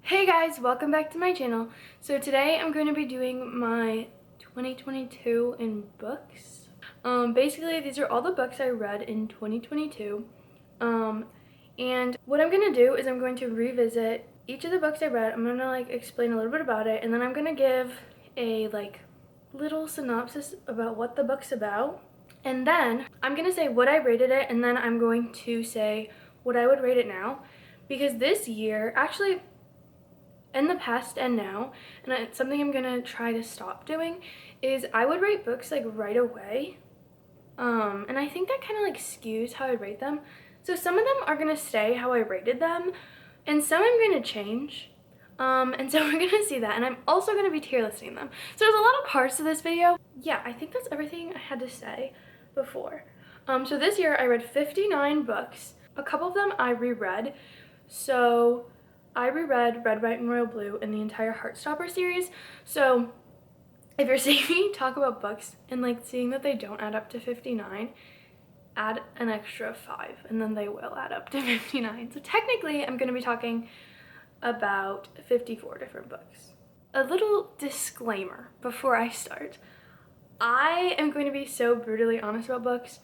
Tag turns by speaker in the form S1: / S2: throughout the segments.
S1: Hey guys, welcome back to my channel. So today I'm going to be doing my 2022 in books. Basically these are all the books I read in 2022. And what I'm going to do is I'm going to revisit each of the books I read. I'm going to explain a little bit about it, and then I'm going to give a little synopsis about what the book's about. And then I'm going to say what I rated it, and then I'm going to say what I would rate it now. Because this year, actually in the past and now, and it's something I'm gonna try to stop doing, is I would rate books right away. And I think that kind of skews how I rate them. So some of them are gonna stay how I rated them, and some I'm gonna change. And so we're gonna see that, and I'm also gonna be tier listing them. So there's a lot of parts to this video. Yeah, I think that's everything I had to say before. So this year I read 59 books. A couple of them I reread. So I reread Red, White, and Royal Blue and the entire Heartstopper series. So if you're seeing me talk about books and seeing that they don't add up to 59, add an extra 5 and then they will add up to 59. So technically I'm going to be talking about 54 different books. A little disclaimer before I start. I am going to be so brutally honest about books,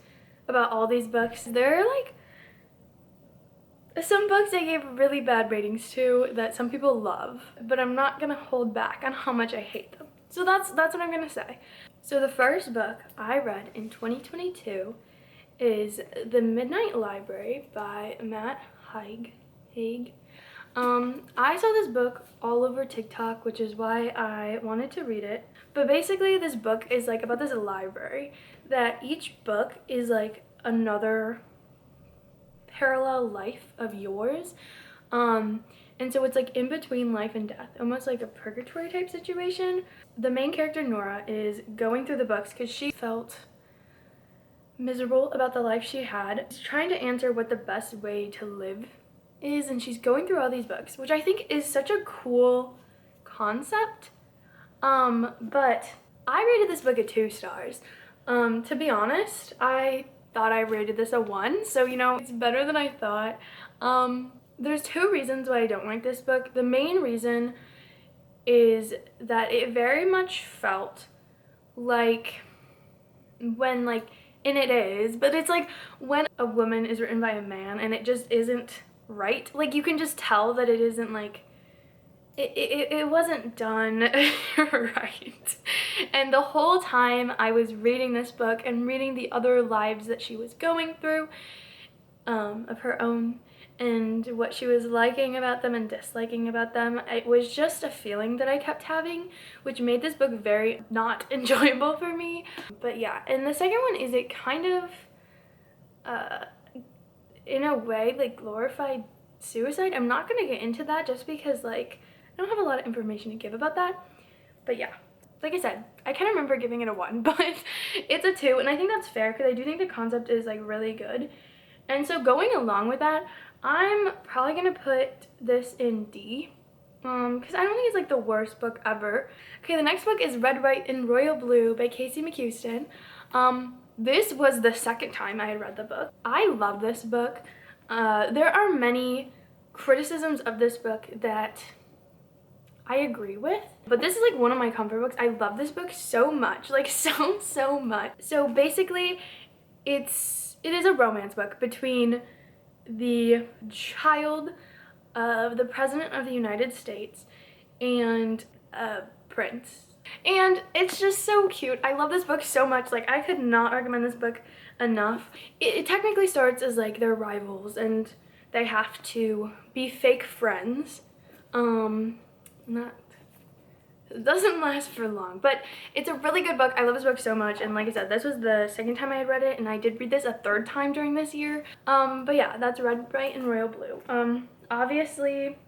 S1: about all these books. They're some books I gave really bad ratings to that some people love, but I'm not gonna hold back on how much I hate them. So that's what I'm gonna say. So the first book I read in 2022 is The Midnight Library by Matt Haig. I saw this book all over TikTok, which is why I wanted to read it. But basically this book is about this library that each book is another parallel life of yours, and so it's in between life and death, almost like a purgatory type situation. The main character Nora is going through the books because she felt miserable about the life she had. She's trying to answer what the best way to live is, and she's going through all these books, which I think is such a cool concept. But I rated this book a 2 stars. To be honest, I thought I rated this a 1, so it's better than I thought. There's 2 reasons why I don't like this book. The main reason is that it very much felt like when and it is, but it's when a woman is written by a man and it just isn't right. You can just tell that it isn't it wasn't done right. And the whole time I was reading this book and reading the other lives that she was going through, of her own, and what she was liking about them and disliking about them, it was just a feeling that I kept having, which made this book very not enjoyable for me. But yeah, and the second one is it kind of, in a way, glorified suicide. I'm not gonna get into that just because I don't have a lot of information to give about that. But yeah, like I said, I can't remember giving it a 1, but it's a 2, and I think that's fair because I do think the concept is really good. And so going along with that, I'm probably gonna put this in D, because I don't think it's the worst book ever. Okay, the next book is Red, White, and Royal Blue by Casey McHuston. This was the second time I had read the book. I love this book. There are many criticisms of this book that I agree with, but this is one of my comfort books. I love this book so much, so much. So basically it is a romance book between the child of the President of the United States and a prince, and it's just so cute. I love this book so much. I could not recommend this book enough. It technically starts as they're rivals and they have to be fake friends. It doesn't last for long, but it's a really good book. I love this book so much, and like I said, this was the second time I had read it, and I did read this a 3rd time during this year. But yeah, that's Red, White, and Royal Blue. Obviously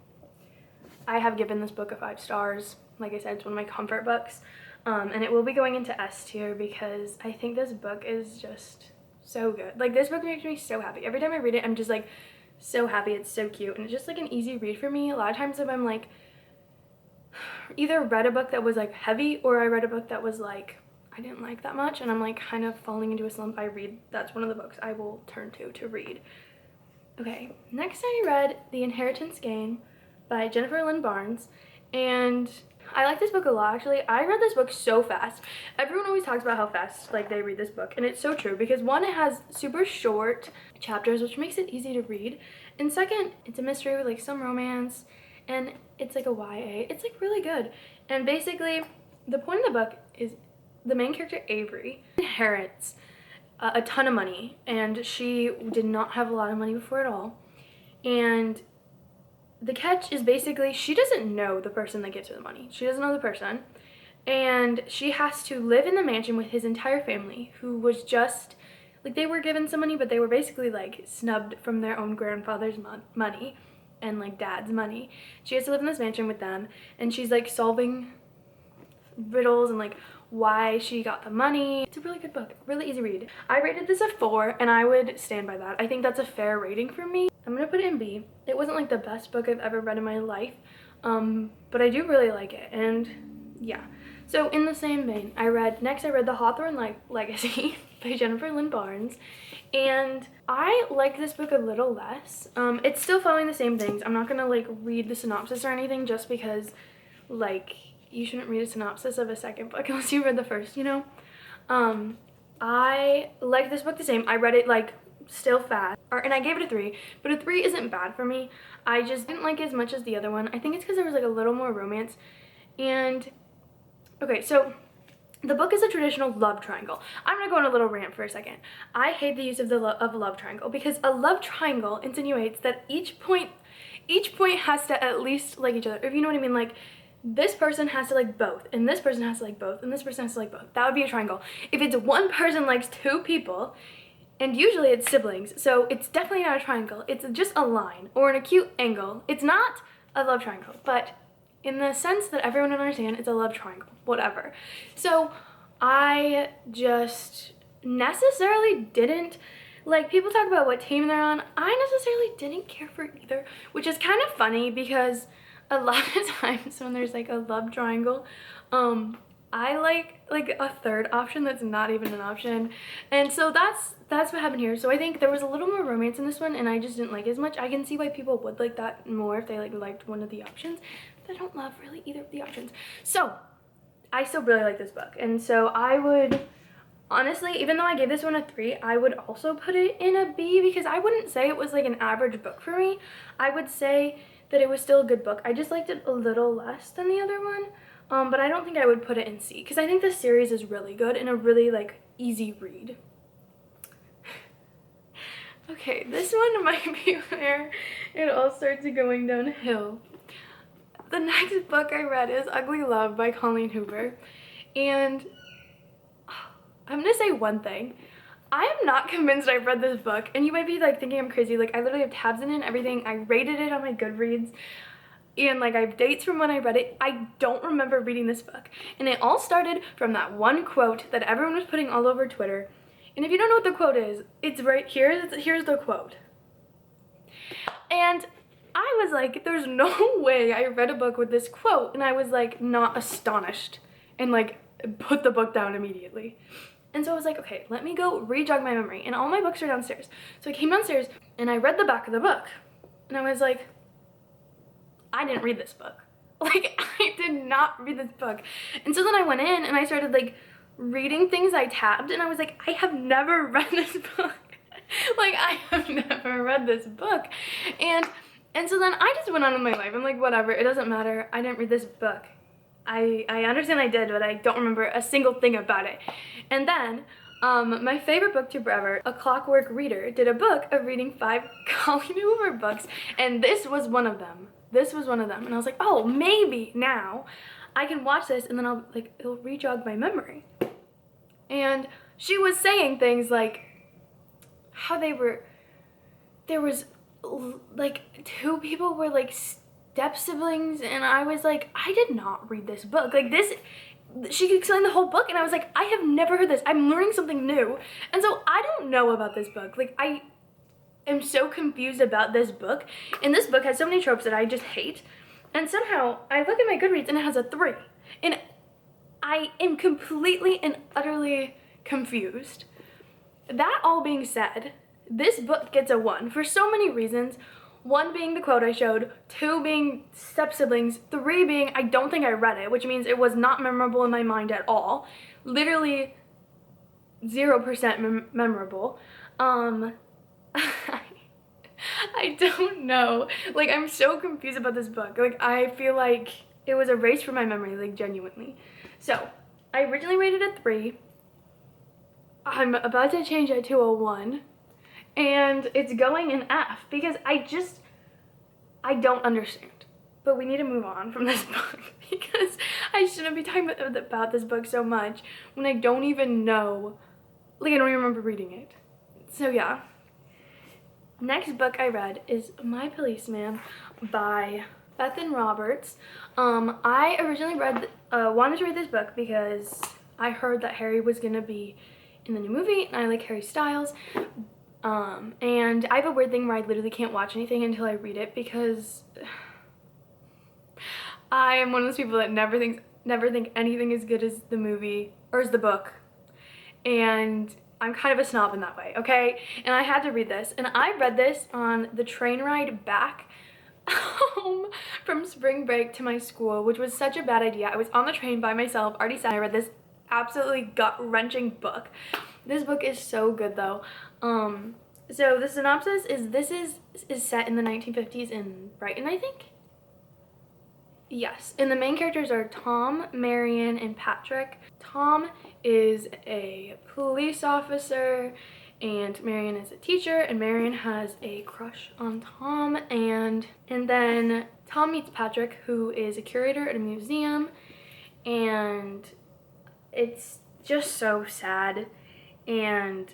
S1: I have given this book a 5 stars. Like I said, it's one of my comfort books, and it will be going into S tier because I think this book is just so good. This book makes me so happy. Every time I read it, I'm just so happy. It's so cute, and it's just an easy read for me. A lot of times if I'm either read a book that was heavy, or I read a book that was I didn't like that much and I'm kind of falling into a slump, that's one of the books I will turn to read. Okay, next I read The Inheritance Game by Jennifer Lynn Barnes. And I like this book a lot, actually. I read this book so fast. Everyone always talks about how fast like they read this book, and it's so true because one, it has super short chapters, which makes it easy to read, and second, it's a mystery with like some romance, and it's like a YA. It's like really good. And basically the point of the book is the main character, Avery, inherits a ton of money, and she did not have a lot of money before at all. And the catch is basically she doesn't know the person that gives her the money. She doesn't know the person. And she has to live in the mansion with his entire family, who was just, like, they were given some money, but they were basically, like, snubbed from their own grandfather's money and, like, dad's money. She has to live in this mansion with them, and she's, like, solving riddles and, like, why she got the money. It's a really good book, really easy read. I rated this a 4, and I would stand by that. I think that's a fair rating for me. I'm gonna put it in B. It wasn't like the best book I've ever read in my life, but I do really like it, and yeah. So in the same vein, I read The Hawthorne Legacy by Jennifer Lynn Barnes, and I liked this book a little less. It's still following the same things. I'm not gonna like read the synopsis or anything just because like you shouldn't read a synopsis of a second book unless you read the first, you know? I like this book the same. I read it like still fast, and I gave it a 3, but a 3 isn't bad for me. I just didn't like it as much as the other one. I think it's because there was like a little more romance. And okay, so the book is a traditional love triangle. I'm gonna go on a little rant for a second. I hate the use of a love triangle because a love triangle insinuates that each point has to at least like each other, if you know what I mean. Like, this person has to like both, and this person has to like both, and this person has to like both. That would be a triangle. If it's one person likes 2 people, and usually it's siblings, so it's definitely not a triangle. It's just a line or an acute angle. It's not a love triangle, but in the sense that everyone would understand, it's a love triangle, whatever. So I just necessarily didn't, like, people talk about what team they're on. I necessarily didn't care for either, which is kind of funny because a lot of times when there's like a love triangle, I like a third option that's not even an option. And so that's what happened here. So I think there was a little more romance in this one, and I just didn't like it as much. I can see why people would like that more if they like liked one of the options, but I don't love really either of the options. So I still really like this book, and so I would honestly, even though I gave this one a 3, I would also put it in a B because I wouldn't say it was like an average book for me. I would say that it was still a good book. I just liked it a little less than the other one. But I don't think I would put it in C because I think this series is really good and a really like easy read. Okay, this one might be where it all starts going downhill. The next book I read is Ugly Love by Colleen Hoover, and I'm gonna say one thing. I am not convinced I've read this book, and you might be like thinking I'm crazy. Like, I literally have tabs in it and everything. I rated it on my Goodreads, and like I have dates from when I read it. I don't remember reading this book, and it all started from that one quote that everyone was putting all over Twitter. And if you don't know what the quote is, it's right here. Here's the quote. And I was like, there's no way I read a book with this quote, and I was like not astonished and like put the book down immediately. And so I was like, okay, let me go re-jog my memory, and all my books are downstairs. So I came downstairs and I read the back of the book, and I was like, I didn't read this book. Like, I did not read this book. And so then I went in and I started like reading things I tabbed, and I was like, I have never read this book. Like, I have never read this book. And so then I just went on with my life. I'm like, whatever, it doesn't matter. I didn't read this book. I understand I did, but I don't remember a single thing about it. And then my favorite booktuber ever, A Clockwork Reader, did a book of reading 5 Colleen Hoover books, and this was one of them. And I was like, oh, maybe now I can watch this, and then it'll re-jog my memory. And she was saying things like how there was like 2 people were like step siblings, and I was like, I did not read this book. Like, this, she explained the whole book, and I was like, I have never heard this. I'm learning something new. And so I don't know about this book. Like, I am so confused about this book, and this book has so many tropes that I just hate. And somehow I look at my Goodreads and it has a 3, and I am completely and utterly confused. That all being said, this book gets a 1 for so many reasons. 1 being the quote I showed, 2 being step-siblings, 3 being I don't think I read it, which means it was not memorable in my mind at all. Literally 0% memorable. I don't know. Like, I'm so confused about this book. Like, I feel like it was erased from my memory, like, genuinely. So, I originally rated it 3. I'm about to change it to a 1. And it's going in F because I don't understand. But we need to move on from this book because I shouldn't be talking about this book so much when I don't even know, like, I don't even remember reading it. So yeah. Next book I read is My Policeman by Bethan Roberts. I originally wanted to read this book because I heard that Harry was gonna be in the new movie, and I like Harry Styles. And I have a weird thing where I literally can't watch anything until I read it because I am one of those people that never think anything is good as the movie or as the book. And I'm kind of a snob in that way, okay? And I had to read this. And I read this on the train ride back home from spring break to my school, which was such a bad idea. I was on the train by myself, already sat. I read this absolutely gut-wrenching book. This book is so good though. So the synopsis is this is set in the 1950s in Brighton, I think. Yes, and the main characters are Tom, Marion, and Patrick. Tom is a police officer, and Marion is a teacher, and Marion has a crush on Tom, and then Tom meets Patrick, who is a curator at a museum, and it's just so sad, and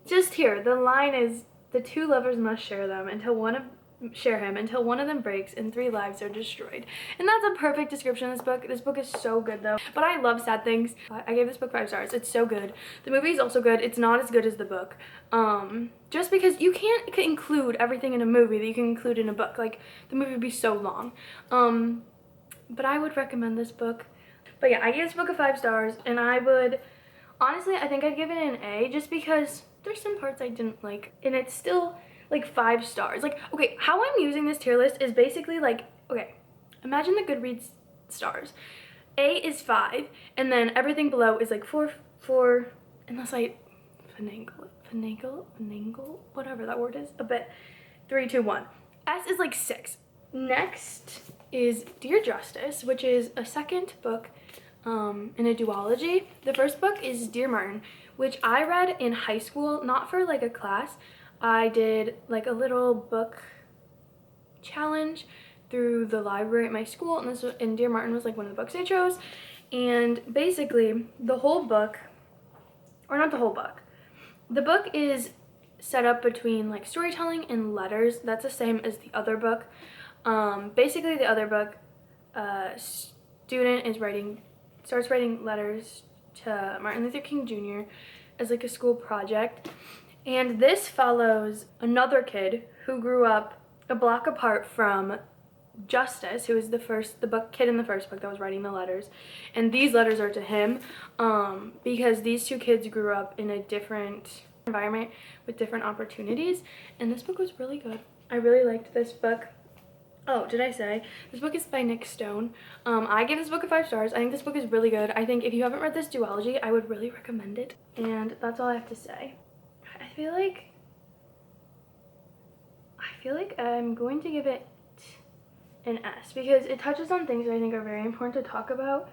S1: just here, the line is, the 2 lovers must share him until one of them breaks and 3 lives are destroyed. And that's a perfect description of this book. This book is so good though. But I love sad things. I gave this book 5 stars. It's so good. The movie is also good. It's not as good as the book. Just because you can't include everything in a movie that you can include in a book. Like, the movie would be so long. But I would recommend this book. But yeah, I gave this book a 5 stars, and I would, honestly, I think I'd give it an A just because there's some parts I didn't like, and it's still like 5 stars. Like, okay, how I'm using this tier list is basically like, okay, imagine the Goodreads stars. A is 5, and then everything below is like 4, unless I finagle, whatever that word is, a bit, 3, 2, 1. S is like 6. Next is Dear Justice, which is a second book in a duology. The first book is Dear Martin, which I read in high school, not for like a class. I did like a little book challenge through the library at my school, and Dear Martin was like one of the books I chose. And basically the whole book, or not the whole book, the book is set up between like storytelling and letters. That's the same as the other book. Basically the other book, student starts writing letters to Martin Luther King Jr. as like a school project. And this follows another kid who grew up a block apart from Justice, who is the kid in the first book that was writing the letters. And these letters are to him, because these 2 kids grew up in a different environment with different opportunities. And this book was really good. I really liked this book. Oh, did I say? This book is by Nick Stone. I gave this book a 5 stars. I think this book is really good. I think if you haven't read this duology, I would really recommend it. And that's all I have to say. I feel like I'm going to give it an S because it touches on things that I think are very important to talk about,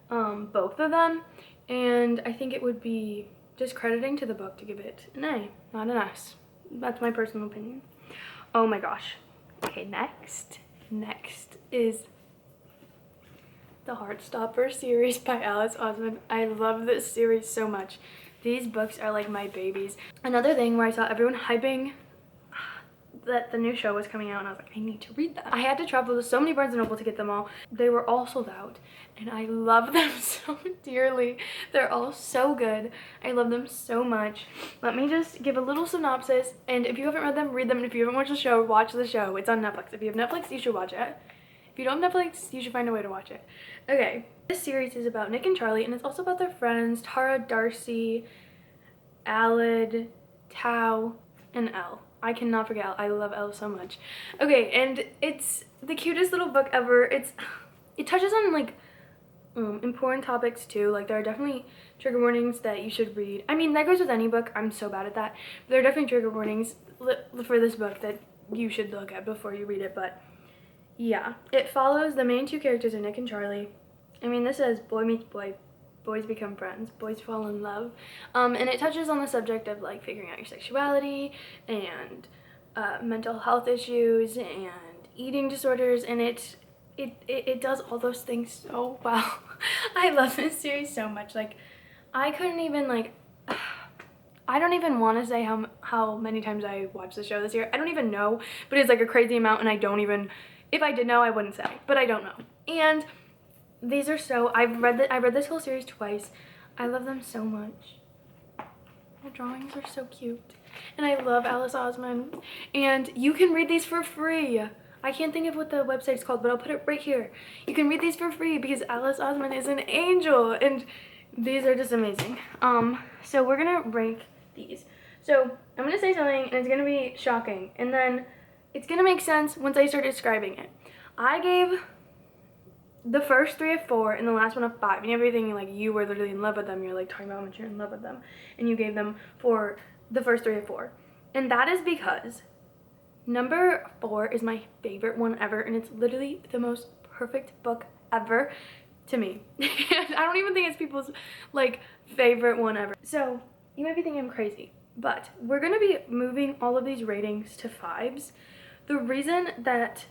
S1: both of them. And I think it would be discrediting to the book to give it an A, not an S. That's my personal opinion. Oh my gosh. Okay, next is the Heartstopper series by Alice Oseman. I love this series so much. These books are like my babies. Another thing where I saw everyone hyping that the new show was coming out, and I was like, I need to read that. I had to travel to so many Barnes & Noble to get them all. They were all sold out, and I love them so dearly. They're all so good. I love them so much. Let me just give a little synopsis, and if you haven't read them, read them. And if you haven't watched the show, watch the show. It's on Netflix. If you have Netflix, you should watch it. If you don't have Netflix, you should find a way to watch it. Okay, this series is about Nick and Charlie, and it's also about their friends, Tara, Darcy, Aled, Tao, and Elle. I cannot forget. I love Elle so much. Okay, and it's the cutest little book ever. It touches on like important topics too. Like there are definitely trigger warnings that you should read. I mean, that goes with any book. I'm so bad at that. But there are definitely trigger warnings for this book that you should look at before you read it. But yeah, it follows the main two characters are Nick and Charlie. I mean, this says boy meets boy, boys become friends, boys fall in love, and it touches on the subject of like figuring out your sexuality and mental health issues and eating disorders, and it does all those things so well. I love this series so much. Like, I couldn't even like. I don't even want to say how many times I watched the show this year. I don't even know, but it's like a crazy amount, and I don't even. If I did know, I wouldn't say, but I don't know. And these are so. I read this whole series twice. I love them so much. The drawings are so cute, and I love Alice Osman. And you can read these for free. I can't think of what the website's called, but I'll put it right here. You can read these for free because Alice Osman is an angel, and these are just amazing. So we're gonna rank these. So I'm gonna say something, and it's gonna be shocking, and then it's gonna make sense once I start describing it. I gave the first 3 a 4 and the last one a 5, and everything like you were literally in love with them. You're like talking about how much you're in love with them, and you gave them for the first 3 a 4, and that is because number 4 is my favorite one ever, and it's literally the most perfect book ever to me. I don't even think it's people's like favorite one ever. So you might be thinking I'm crazy, but we're gonna be moving all of these ratings to 5s. The reason that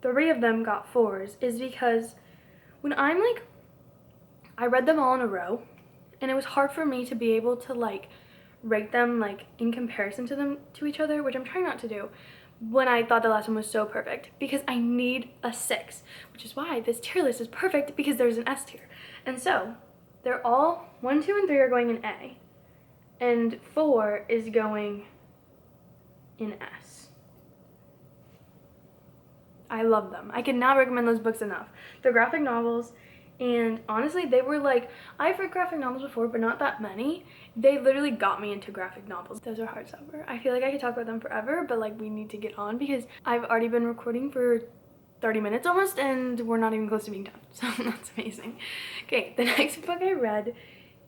S1: 3 of them got 4s is because when I read them all in a row, and it was hard for me to be able to like rate them like in comparison to each other, which I'm trying not to do when I thought the last one was so perfect, because I need a 6, which is why this tier list is perfect, because there's an S tier. And so they're all 1, 2, and 3 are going in A, and 4 is going in S. I love them. I cannot recommend those books enough. They're graphic novels, and honestly, they were like, I've read graphic novels before, but not that many. They literally got me into graphic novels. Those are hardcover. I feel like I could talk about them forever, but like we need to get on because I've already been recording for 30 minutes almost, and we're not even close to being done. So that's amazing. Okay, the next book I read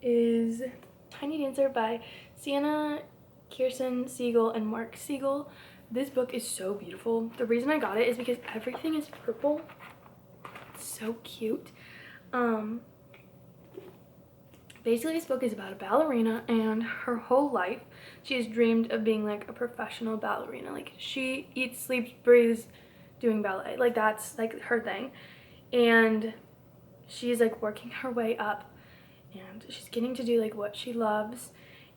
S1: is Tiny Dancer by Sienna Kiersten Siegel and Mark Siegel. This book is so beautiful. The reason I got it is because everything is purple. It's so cute. Basically this book is about a ballerina, and her whole life she has dreamed of being like a professional ballerina. Like she eats, sleeps, breathes doing ballet. Like that's like her thing. And she's like working her way up, and she's getting to do like what she loves,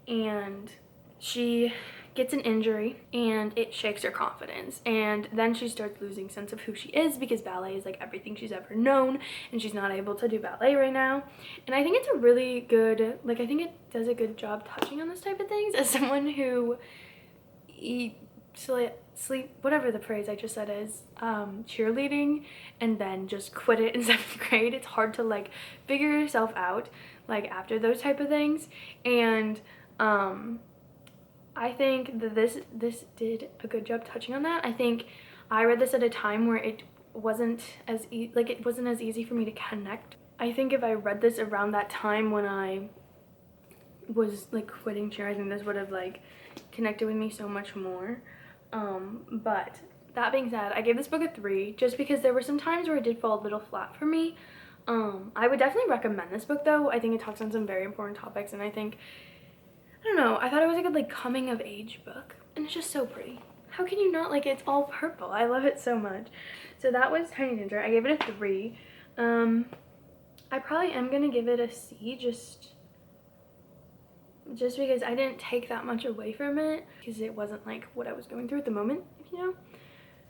S1: and she gets an injury and it shakes her confidence, and then she starts losing sense of who she is because ballet is like everything she's ever known, and she's not able to do ballet right now. And I think it's a really good, like I think it does a good job touching on this type of things. As someone who sleep whatever the phrase I just said is, cheerleading, and then just quit it in 7th grade, it's hard to like figure yourself out like after those type of things. And I think that this did a good job touching on that. I think I read this at a time where it wasn't as easy for me to connect. I think if I read this around that time when I was like quitting cheer, I think this would have like connected with me so much more. But that being said, I gave this book a 3 just because there were some times where it did fall a little flat for me. I would definitely recommend this book though. I think it talks on some very important topics, and I don't know, I thought it was a good like coming of age book, and it's just so pretty. How can you not like it? It's all purple. I love it so much. So that was Tiny Dancer. I gave it a 3. I probably am gonna give it a C just because I didn't take that much away from it, because it wasn't like what I was going through at the moment, if you know.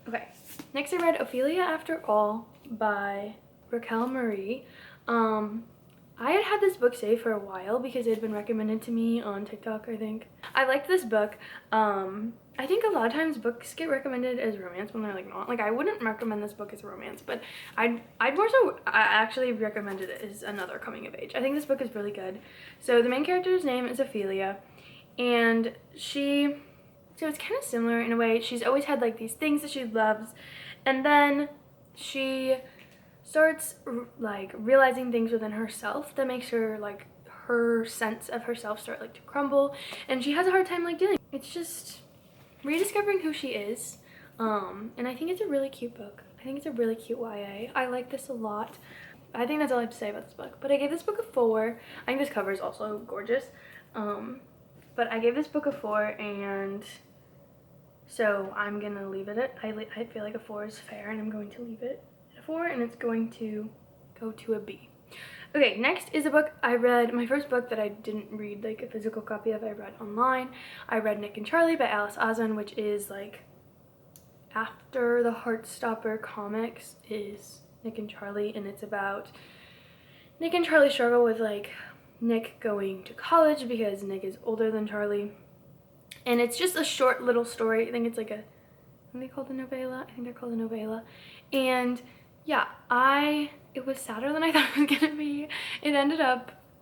S1: Okay, next I read Ophelia After All by Raquel Marie. I had this book saved for a while because it had been recommended to me on TikTok, I think. I liked this book. I think a lot of times books get recommended as romance when they're like not. Like I wouldn't recommend this book as a romance, but I'd more so actually recommended it as another coming of age. I think this book is really good. So the main character's name is Ophelia, and she So it's kind of similar in a way. She's always had like these things that she loves, and then she starts like realizing things within herself that makes her like her sense of herself start like to crumble, and she has a hard time like dealing. It's just rediscovering who she is. And I think it's a really cute book. I think it's a really cute YA. I like this a lot. I think that's all I have to say about this book. But I gave this book a 4. I think this cover is also gorgeous. But I gave this book a 4, and so I'm gonna leave it at, I feel like a 4 is fair, and I'm going to leave it at a 4, and it's going to go to a B. Okay, next is a book I read, my first book that I didn't read like a physical copy of, I read online. I read Nick and Charlie by Alice Oseman, which is like after the Heartstopper comics is Nick and Charlie, and it's about Nick and Charlie struggle with like Nick going to college because Nick is older than Charlie. And it's just a short little story. I think it's like a, what are they called, a novella? I think they're called a novella. And yeah, it was sadder than I thought it was gonna be. It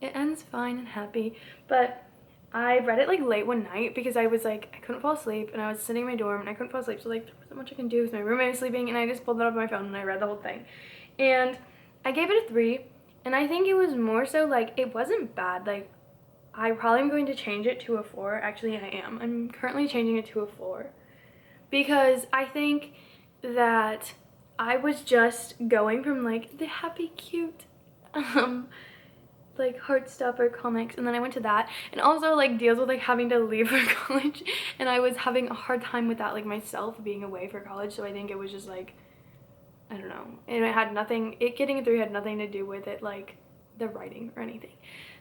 S1: ends fine and happy, but I read it like late one night because I was like, I couldn't fall asleep, and I was sitting in my dorm and I couldn't fall asleep, so like there wasn't much I can do with my roommate was sleeping, and I just pulled it up on my phone and I read the whole thing. And I gave it a 3, and I think it was more so like, it wasn't bad. Like, I probably am going to change it to a 4. Actually, I am. I'm currently changing it to a 4 because I think that I was just going from like the happy, cute, like Heartstopper comics, and then I went to that, and also like deals with like having to leave for college, and I was having a hard time with that, like myself being away for college. So I think it was just like, I don't know, and it had nothing, it getting a 3 had nothing to do with it like the writing or anything.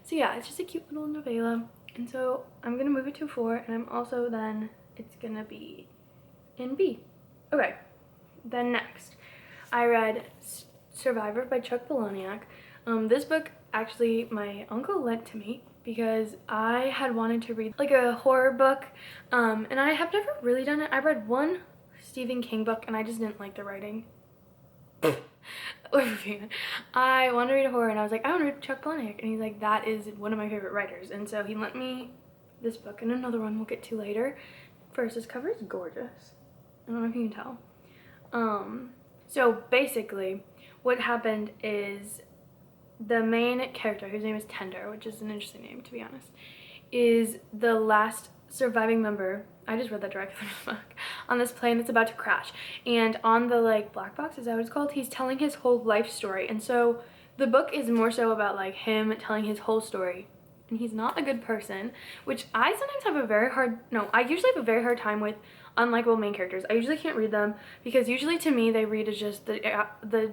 S1: So yeah, it's just a cute little novella, and so I'm gonna move it to a 4, and I'm also then it's gonna be in B. Okay, then next I read Survivor by Chuck Palahniuk. This book actually my uncle lent to me because I had wanted to read like a horror book, and I have never really done it. I read one Stephen King book and I just didn't like the writing. I wanted to read a horror, and I was like, I want to read Chuck Palahniuk, and he's like, that is one of my favorite writers, and so he lent me this book and another one we'll get to later. First, this cover is gorgeous. I don't know if you can tell. So basically what happened is the main character, whose name is Tender, which is an interesting name to be honest, is the last surviving member. I just read that directly from the book. On this plane that's about to crash, and on the like black box, is that what it's called, he's telling his whole life story. And so the book is more so about like him telling his whole story, and he's not a good person, which I sometimes have a very hard, no, I usually have a very hard time with unlikable main characters. I usually can't read them because usually to me they read as just the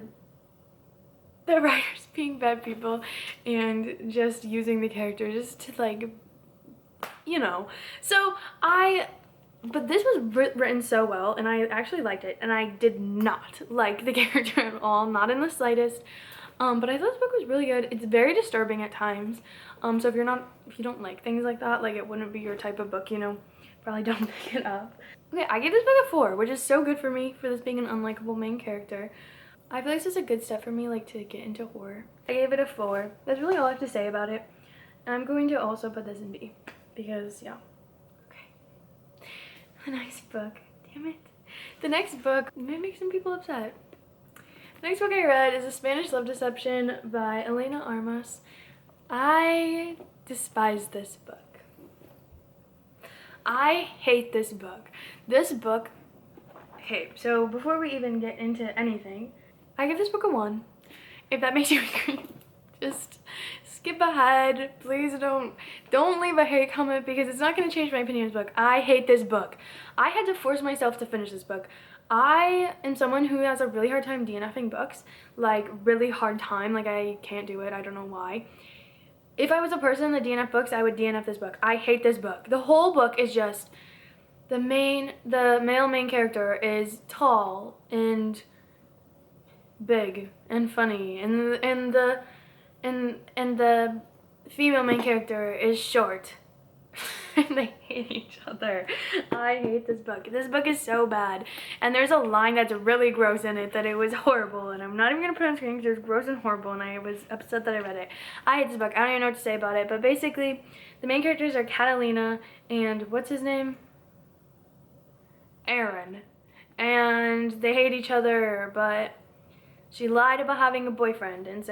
S1: writers being bad people and just using the characters to like, you know. So but this was written so well, and I actually liked it, and I did not like the character at all, not in the slightest. But I thought this book was really good. It's very disturbing at times. So if you don't like things like that, like it wouldn't be your type of book, you know, probably don't pick it up. Okay, I gave this book a 4, which is so good for me for this being an unlikable main character. I feel like this is a good step for me, like, to get into horror. I gave it a 4. That's really all I have to say about it. I'm going to also put this in B because, yeah. Okay. A nice book. Damn it. The next book may make some people upset. The next book I read is A Spanish Love Deception by Elena Armas. I despise this book. I hate this book. This book, okay, so before we even get into anything, I give this book a 1. If that makes you angry, just skip ahead. Please don't leave a hate comment because it's not going to change my opinion of this book. I hate this book. I had to force myself to finish this book. I am someone who has a really hard time DNFing books, like really hard time, like I can't do it, I don't know why. If I was a person that DNF books, I would DNF this book. I hate this book. The whole book is just, the male main character is tall and big and funny, and the female main character is short. And they hate each other. I hate this book. This book is so bad. And there's a line that's really gross in it that it was horrible. And I'm not even going to put it on screen because it was gross and horrible. And I was upset that I read it. I hate this book. I don't even know what to say about it. But basically, the main characters are Catalina and what's his name? Aaron, and they hate each other, but she lied about having a boyfriend, and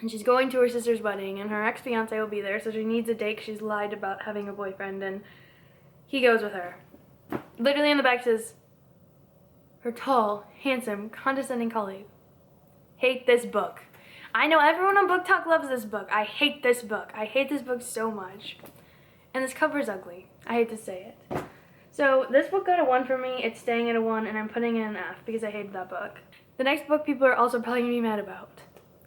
S1: she's going to her sister's wedding, and her ex-fiance will be there, so she needs a date 'cause she's lied about having a boyfriend, and he goes with her. Literally in the back says, her tall, handsome, condescending colleague. Hate this book. I know everyone on Book Talk loves this book. I hate this book. I hate this book so much. And this cover is ugly. I hate to say it. So this book got a 1 for me. It's staying at a 1, and I'm putting it in an F because I hated that book. The next book people are also probably going to be mad about.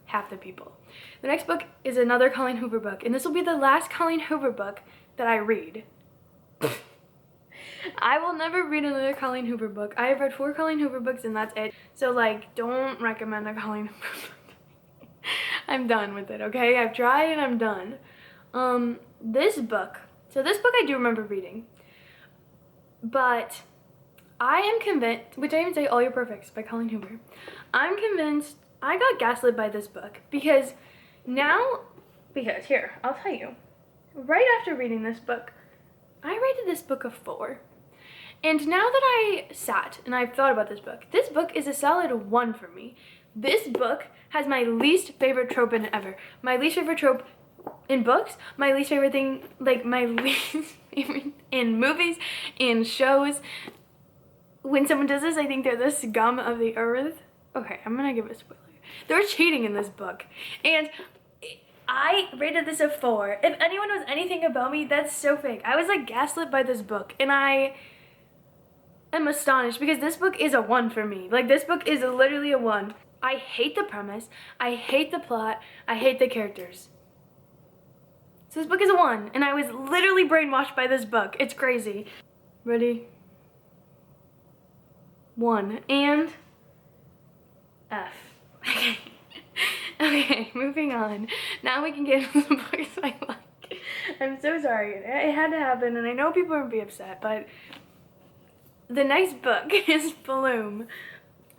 S1: Half the people. The next book is another Colleen Hoover book, and this will be the last Colleen Hoover book that I read. I will never read another Colleen Hoover book. I have read 4 Colleen Hoover books, and that's it. So, like, don't recommend a Colleen Hoover book. I'm done with it, okay? I've tried and I'm done. This book I do remember reading. But I am convinced, which I even say All Your Perfects by Colleen Hoover. I'm convinced I got gaslit by this book because here, I'll tell you. Right after reading this book, I rated this book a 4. And now that I sat and I've thought about this book is a solid 1 for me. This book has my least favorite trope in it ever. My least favorite trope in books, my least favorite thing, like my least favorite in movies, in shows. When someone does this, I think they're the scum of the earth. Okay, I'm gonna give a spoiler. They're cheating in this book. And I rated this a 4. If anyone knows anything about me, that's so fake. I was like gaslit by this book, and I am astonished because this book is a 1 for me. Like, this book is literally a 1. I hate the premise, I hate the plot, I hate the characters. So this book is a 1, and I was literally brainwashed by this book. It's crazy. Ready? 1 and F. Okay. Okay, moving on. Now we can get into the books I like. I'm so sorry. It had to happen, and I know people are gonna be upset, but the next book is Bloom.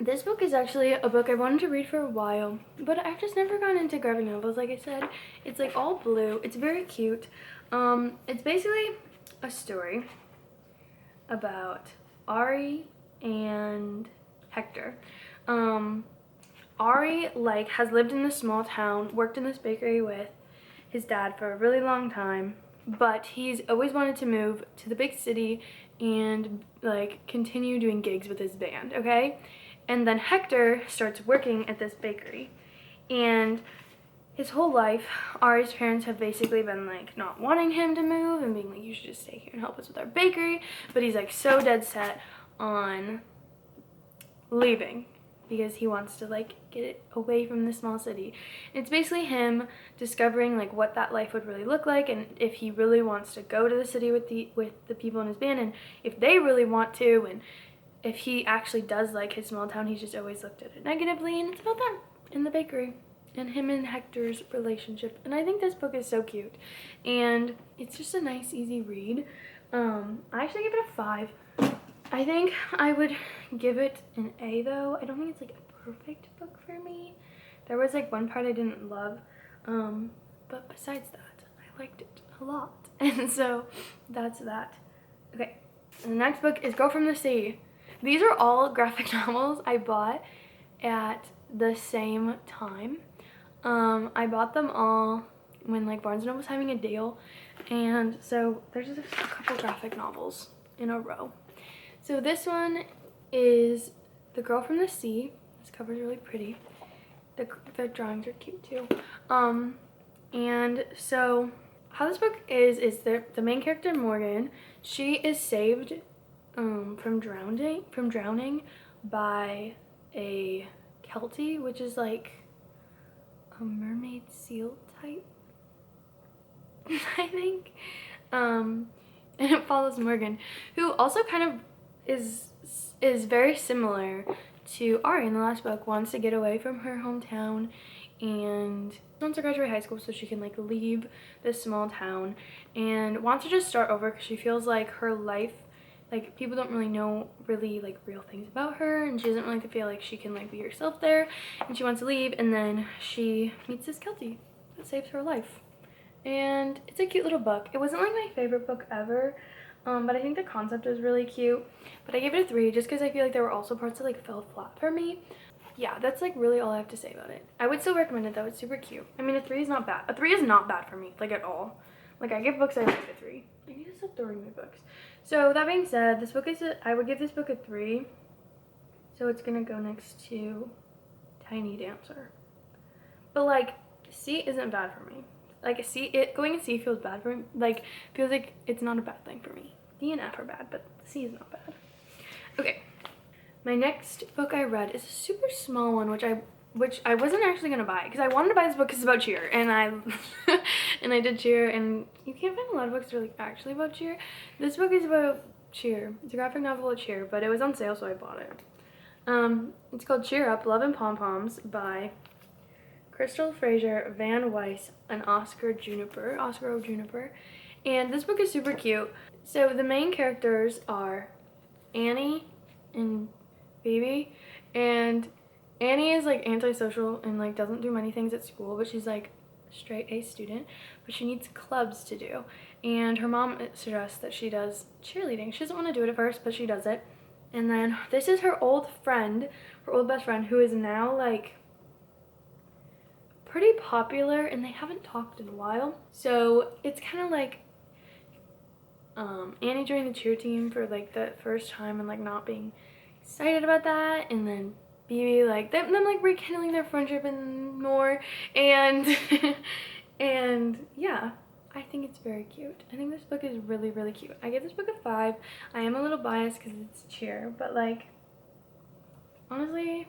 S1: This book is actually a book I wanted to read for a while, but I've just never gone into graphic novels. Like I said, it's like all blue. It's very cute. It's basically a story about Ari and Hector. Ari, like, has lived in this small town, worked in this bakery with his dad for a really long time, but he's always wanted to move to the big city and, like, continue doing gigs with his band, okay? And then Hector starts working at this bakery, and his whole life, Ari's parents have basically been, like, not wanting him to move and being like, you should just stay here and help us with our bakery, but he's, like, so dead set on leaving because he wants to, like, get it away from the small city. And it's basically him discovering, like, what that life would really look like, and if he really wants to go to the city with the people in his band, and if they really want to, and if he actually does like his small town. He's just always looked at it negatively, and it's about that in the bakery and him and Hector's relationship. And I think this book is so cute, and it's just a nice, easy read. I actually give it a 5. I think I would give it an A though. I don't think it's like a perfect book for me. There was like one part I didn't love, but besides that, I liked it a lot. And so that's that. Okay, and the next book is Girl from the Sea. These are all graphic novels I bought at the same time. I bought them all when like Barnes & Noble was having a deal, and so there's just a couple graphic novels in a row. So this one is The Girl from the Sea. This cover is really pretty. The drawings are cute too. And so how this book is the main character, Morgan, she is saved from drowning by a Keltie, which is like a mermaid seal type, I think. And it follows Morgan, who also kind of is very similar to Ari in the last book, wants to get away from her hometown and wants to graduate high school so she can like leave this small town, and wants to just start over because she feels like her life, like people don't really know really like real things about her, and she doesn't really feel like she can like be herself there, and she wants to leave. And then she meets this Keltie that saves her life, and it's a cute little book. It wasn't like my favorite book ever, But I think the concept was really cute. But I gave it a 3 just because I feel like there were also parts that like fell flat for me. Yeah, that's like really all I have to say about it. I would still recommend it though. It's super cute. I mean, a 3 is not bad. A 3 is not bad for me, like at all. Like I give books I like a 3. I need to stop throwing my books. So that being said, this book is I would give this book a 3. So it's gonna go next to Tiny Dancer. But like C isn't bad for me. Like going in C feels bad for me. Like feels like it's not a bad thing for me. D and F are bad, but C is not bad. Okay. My next book I read is a super small one, which I wasn't actually gonna buy because I wanted to buy this book because it's about cheer, and I and I did cheer, and you can't find a lot of books that are like actually about cheer. This book is about cheer. It's a graphic novel of cheer, but it was on sale, so I bought it. It's called Cheer Up, Love and Pom Poms by Crystal Fraser, Van Weiss, and Oscar O. Juniper. And this book is super cute. So the main characters are Annie and Phoebe, and Annie is like antisocial and like doesn't do many things at school, but she's like a straight A student, but she needs clubs to do. And her mom suggests that she does cheerleading. She doesn't want to do it at first, but she does it. And then this is her old best friend, who is now like pretty popular, and they haven't talked in a while. So it's kind of like Annie joined the cheer team for like the first time and like not being excited about that, and then Phoebe like them like rekindling their friendship and more, and and yeah, I think it's very cute. I think this book is really, really cute. I give this book a 5. I am a little biased because it's cheer, but like honestly,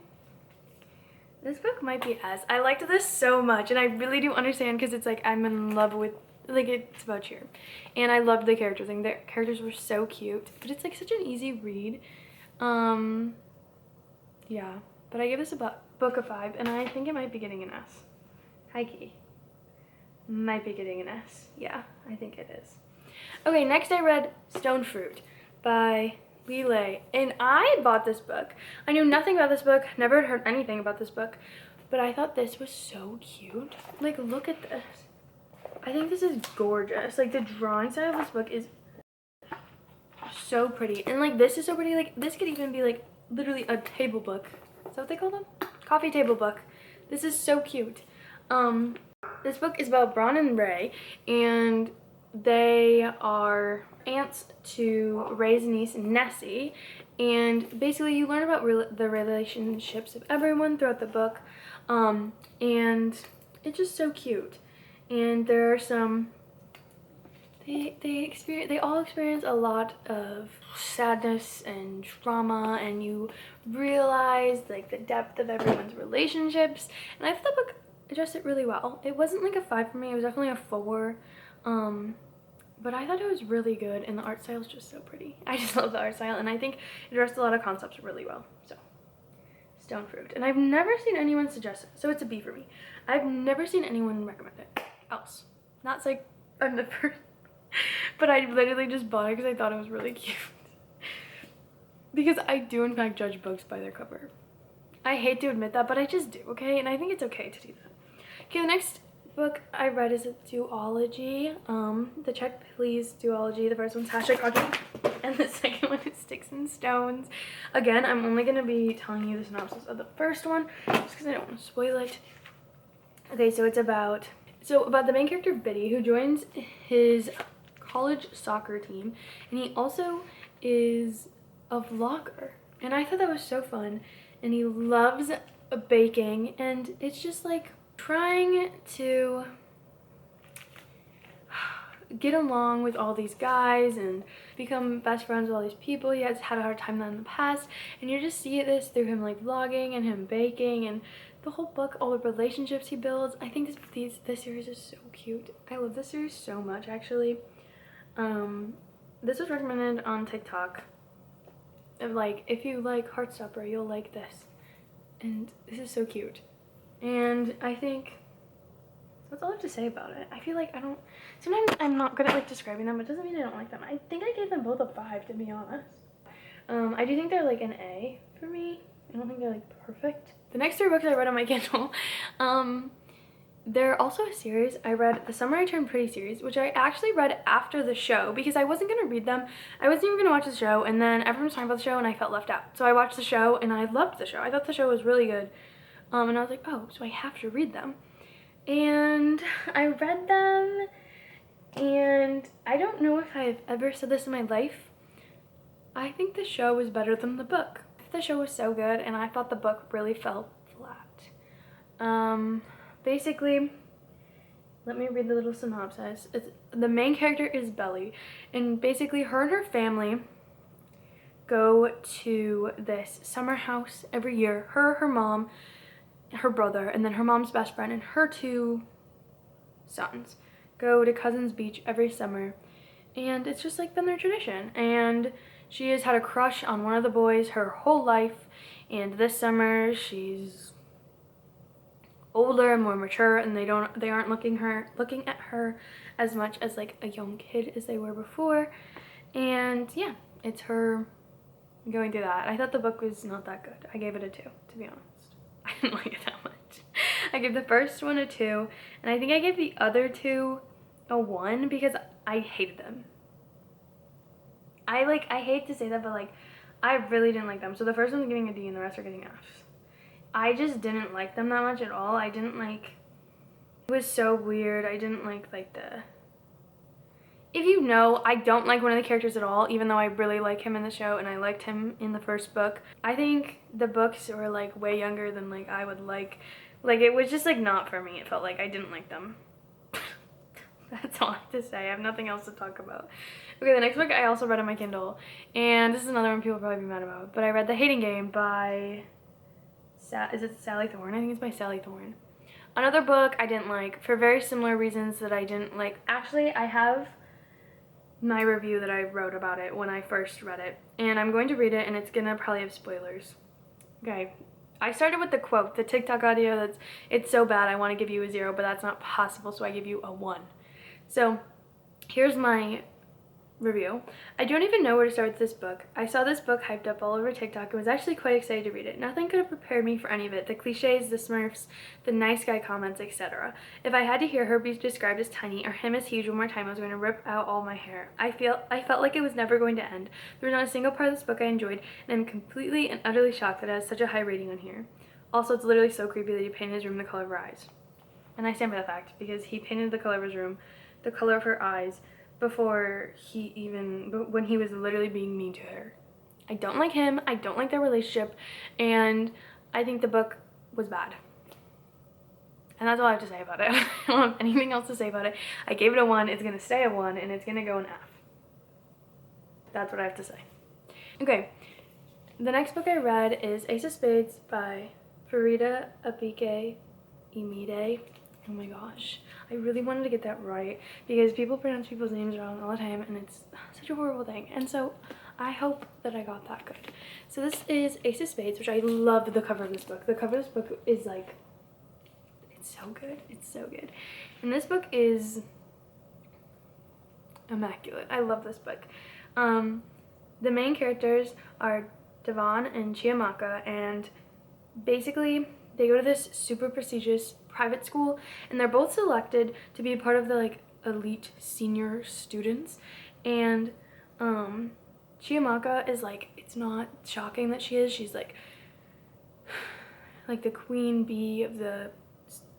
S1: this book might be S. I liked this so much, and I really do understand because it's like I'm in love with, like, it's about cheer. And I loved the characters, and their characters were so cute. But it's like such an easy read. Yeah. But I give this book a 5, and I think it might be getting an S. High key. Might be getting an S. Yeah, I think it is. Okay, next I read Stone Fruit by Li Lei, and I bought this book. I knew nothing about this book, never heard anything about this book, but I thought this was so cute. Like, look at this. I think this is gorgeous. Like, the drawing style of this book is so pretty, and like this is so pretty. Like, this could even be like literally a table book. Is that what they call them? Coffee table book. This is so cute. This book is about Bron and Ray, and they are aunts to Ray's niece Nessie, and basically you learn about the relationships of everyone throughout the book, and it's just so cute. And there are some they all experience a lot of sadness and drama, and you realize like the depth of everyone's relationships, and I thought the book addressed it really well. It wasn't like a 5 for me, it was definitely a 4, but I thought it was really good, and the art style is just so pretty. I just love the art style, and I think it addressed a lot of concepts really well. So Stone Fruit, and I've never seen anyone suggest it, so it's a B for me. I've never seen anyone recommend it else. Not like I'm the first, but I literally just bought it because I thought it was really cute. Because I do in fact judge books by their cover. I hate to admit that, but I just do, okay? And I think it's okay to do that. Okay, the next book I read is a duology. The Check Please duology. The first one's #Hockey, and the second one is Sticks and Stones. Again, I'm only going to be telling you the synopsis of the first one, just because I don't want to spoil it. Okay, so it's about the main character, Biddy, who joins his college soccer team, and he also is a vlogger. And I thought that was so fun, and he loves baking, and it's just like trying to get along with all these guys and become best friends with all these people. He has had a hard time that in the past, and you just see this through him like vlogging and him baking, and the whole book, all the relationships he builds. I think this series is so cute. I love this series so much, actually. This was recommended on TikTok. Of like, if you like Heartstopper, you'll like this. And this is so cute. And I think that's all I have to say about it. I feel like sometimes I'm not good at like describing them, but it doesn't mean I don't like them. I think I gave them both a 5, to be honest. I do think they're like an A for me. I don't think they're like perfect. The next 3 books I read on my Kindle, They're also a series. I read The Summer I Turned Pretty series, which I actually read after the show because I wasn't going to read them. I wasn't even going to watch the show, and then everyone was talking about the show and I felt left out. So I watched the show and I loved the show. I thought the show was really good. And I was like, oh, so I have to read them. And I read them, and I don't know if I've ever said this in my life. I think the show was better than the book. The show was so good, and I thought the book really fell flat. Basically, let me read the little synopsis. The main character is Belly, and basically her and her family go to this summer house every year. Her mom, her brother, and then her mom's best friend and her two sons go to Cousins Beach every summer, and it's just like been their tradition. And she has had a crush on one of the boys her whole life, and this summer she's older and more mature, and they aren't looking at her as much as like a young kid as they were before. And yeah, it's her going through that. I thought the book was not that good. I gave it a 2, to be honest. I didn't like it that much. I gave the first one a 2, and I think I gave the other 2 a 1 because I hated them. I hate to say that, but like I really didn't like them. So the first one's getting a D and the rest are getting Fs. I just didn't like them that much at all. I didn't like, it was so weird. I didn't like the, if you know, I don't like one of the characters at all, even though I really like him in the show and I liked him in the first book. I think the books were like way younger than like I would like it was just like not for me. It felt like I didn't like them. That's all I have to say. I have nothing else to talk about. Okay, the next book I also read on my Kindle, and this is another one people will probably be mad about, but I read The Hating Game by is it Sally Thorne? I think it's by Sally Thorne. Another book I didn't like for very similar reasons that I didn't like. Actually, I have my review that I wrote about it when I first read it, and I'm going to read it, and it's gonna probably have spoilers. Okay, I started with the quote, the TikTok audio it's so bad I want to give you a 0, but that's not possible, so I give you a 1. So here's my review. I don't even know where to start with this book. I saw this book hyped up all over TikTok and was actually quite excited to read it. Nothing could have prepared me for any of it. The cliches, the smurfs, the nice guy comments, etc. If I had to hear her be described as tiny or him as huge one more time, I was going to rip out all my hair. I felt like it was never going to end. There was not a single part of this book I enjoyed, and I'm completely and utterly shocked that it has such a high rating on here. Also, it's literally so creepy that he painted his room the color of her eyes. And I stand by that fact because he painted the color of his room the color of her eyes before when he was literally being mean to her. I don't like him, I don't like their relationship, and I think the book was bad. And that's all I have to say about it. I don't have anything else to say about it. I gave it a 1, it's gonna stay a 1, and it's gonna go an F. That's what I have to say. Okay, the next book I read is Ace of Spades by Farida Abike Imide. Oh my gosh, I really wanted to get that right because people pronounce people's names wrong all the time and it's such a horrible thing. And so I hope that I got that good. So this is Ace of Spades, which I love the cover of this book. The cover of this book is like, it's so good. It's so good. And this book is immaculate. I love this book. The main characters are Devon and Chiamaka, and basically they go to this super prestigious private school, and they're both selected to be a part of the like elite senior students. And Chiamaka is like, it's not shocking that she's like the queen bee of the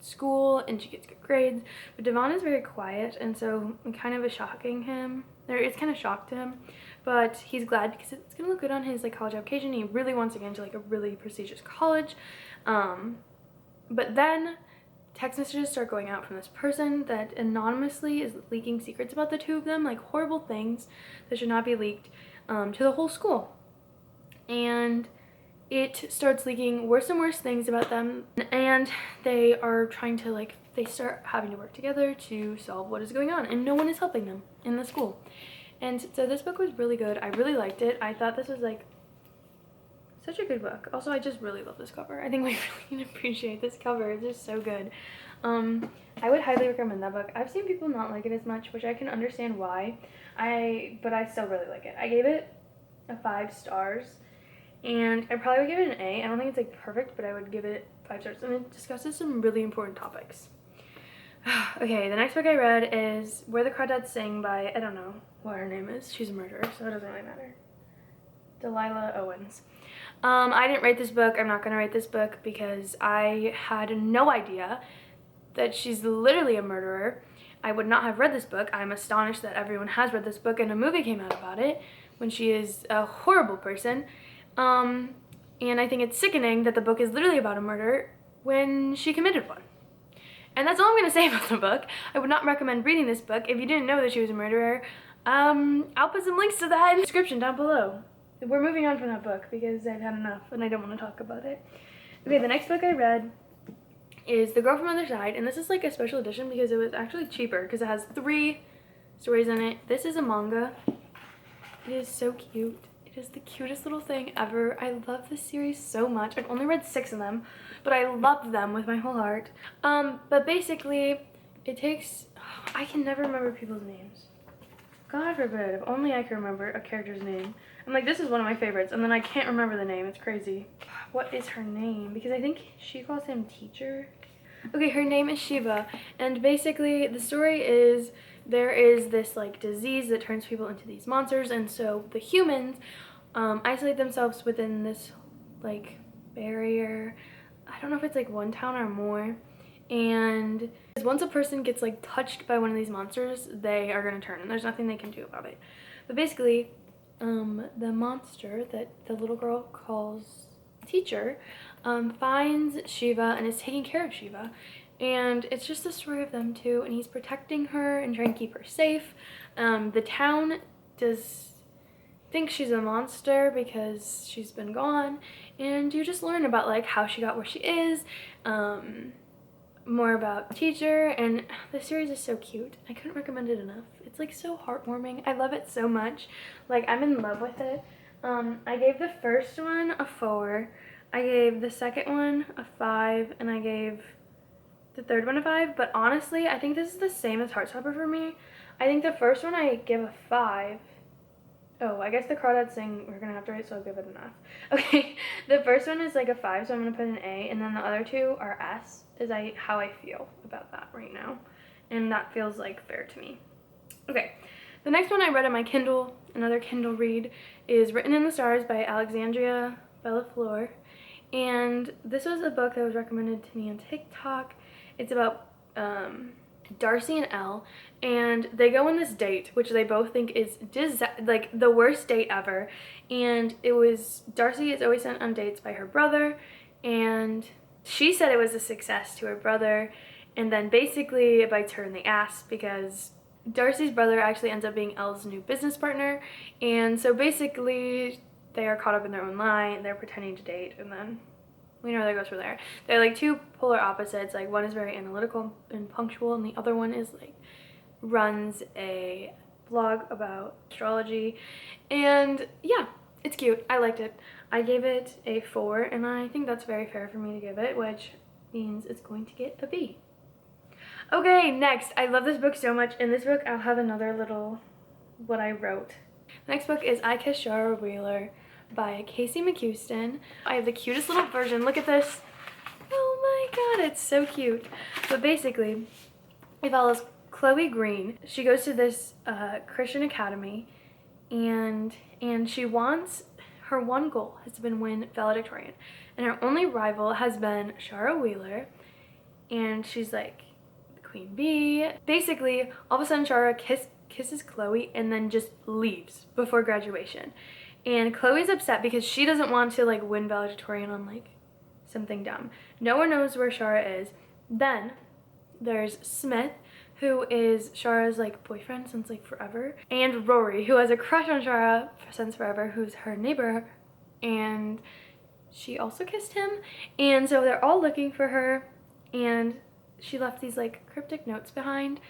S1: school, and she gets good grades. But Devon is very quiet, and so it kind of is shocking him. It's kind of shocked him, but he's glad because it's gonna look good on his like college application. He really wants to get into like a really prestigious college. But then text messages start going out from this person that anonymously is leaking secrets about the two of them, like horrible things that should not be leaked, to the whole school. And it starts leaking worse and worse things about them, and they are trying to like, they start having to work together to solve what is going on, and no one is helping them in the school. And so this book was really good. I really liked it. I thought this was like such a good book. Also, I just really love this cover. I think we really need to appreciate this cover. It's just so good. I would highly recommend that book. I've seen people not like it as much, which I can understand why. But I still really like it. I gave it a 5 stars, and I probably would give it an A. I don't think it's like perfect, but I would give it 5 stars. And it discusses some really important topics. Okay, the next book I read is Where the Crawdads Sing by, I don't know what her name is. She's a murderer, so it doesn't really matter. Delilah Owens. I didn't write this book. I'm not going to write this book because I had no idea that she's literally a murderer. I would not have read this book. I'm astonished that everyone has read this book and a movie came out about it when she is a horrible person. And I think it's sickening that the book is literally about a murder when she committed one. And that's all I'm going to say about the book. I would not recommend reading this book. If you didn't know that she was a murderer, I'll put some links to that in the description down below. We're moving on from that book because I've had enough and I don't want to talk about it. Okay, the next book I read is The Girl from the Other Side, and this is like a special edition because it was actually cheaper because it has 3 stories in it. This is a manga. It is so cute. It is the cutest little thing ever. I love this series so much. I've only read 6 of them, but I love them with my whole heart. But basically, it takes... I can never remember people's names. God forbid, if only I could remember a character's name. I'm like, this is one of my favorites, and then I can't remember the name. It's crazy. What is her name? Because I think she calls him teacher. Okay, her name is Shiva, and basically the story is there is this like disease that turns people into these monsters, and so the humans isolate themselves within this like barrier. I don't know if it's like 1 town or more. And once a person gets like touched by one of these monsters, they are gonna turn, and there's nothing they can do about it. But basically, the monster that the little girl calls teacher finds Shiva and is taking care of Shiva. And it's just the story of them two, and he's protecting her and trying to keep her safe. The town does think she's a monster because she's been gone, and you just learn about like how she got where she is, more about teacher, and the series is so cute. I couldn't recommend it enough. It's like so heartwarming. I love it so much. Like, I'm in love with it. I gave the first one a 4. I gave the second one a 5, and I gave the third one a 5. But honestly, I think this is the same as Heartstopper for me. I think the first one I give a 5. Oh, I guess the Crawdads Sing we're gonna have to write, so I'll give it an F. Okay, the first one is like a 5, so I'm gonna put an A, and then the other 2 are S, is how I feel about that right now. And that feels like fair to me. Okay, the next one I read on my Kindle, another Kindle read, is Written in the Stars by Alexandria Bellafleur. And this was a book that was recommended to me on TikTok. It's about Darcy and Elle, and they go on this date, which they both think is like the worst date ever. And it was, Darcy is always sent on dates by her brother, and she said it was a success to her brother, and then basically it bites her in the ass because Darcy's brother actually ends up being Elle's new business partner. And so basically they are caught up in their own lie, and they're pretending to date, and then we know where that goes from there. They're like 2 polar opposites. Like, one is very analytical and punctual, and the other one is like runs a blog about astrology. And yeah, it's cute. I liked it. I gave it a 4, and I think that's very fair for me to give it, which means it's going to get a B. Okay, next. I love this book so much. In this book, I'll have another little what I wrote. The next book is I Kissed Shara Wheeler by Casey McHuston. I have the cutest little version. Look at this. Oh my god, it's so cute. But basically, it follows Chloe Green. She goes to this Christian academy, and she wants, her one goal has been win valedictorian, and her only rival has been Shara Wheeler, and she's like the queen bee. Basically, all of a sudden Shara kisses Chloe and then just leaves before graduation. And Chloe's upset because she doesn't want to like win valedictorian on like something dumb. No one knows where Shara is. Then there's Smith, who is Shara's like boyfriend since like forever, and Rory, who has a crush on Shara since forever, who's her neighbor, and she also kissed him. And so they're all looking for her, and she left these like cryptic notes behind.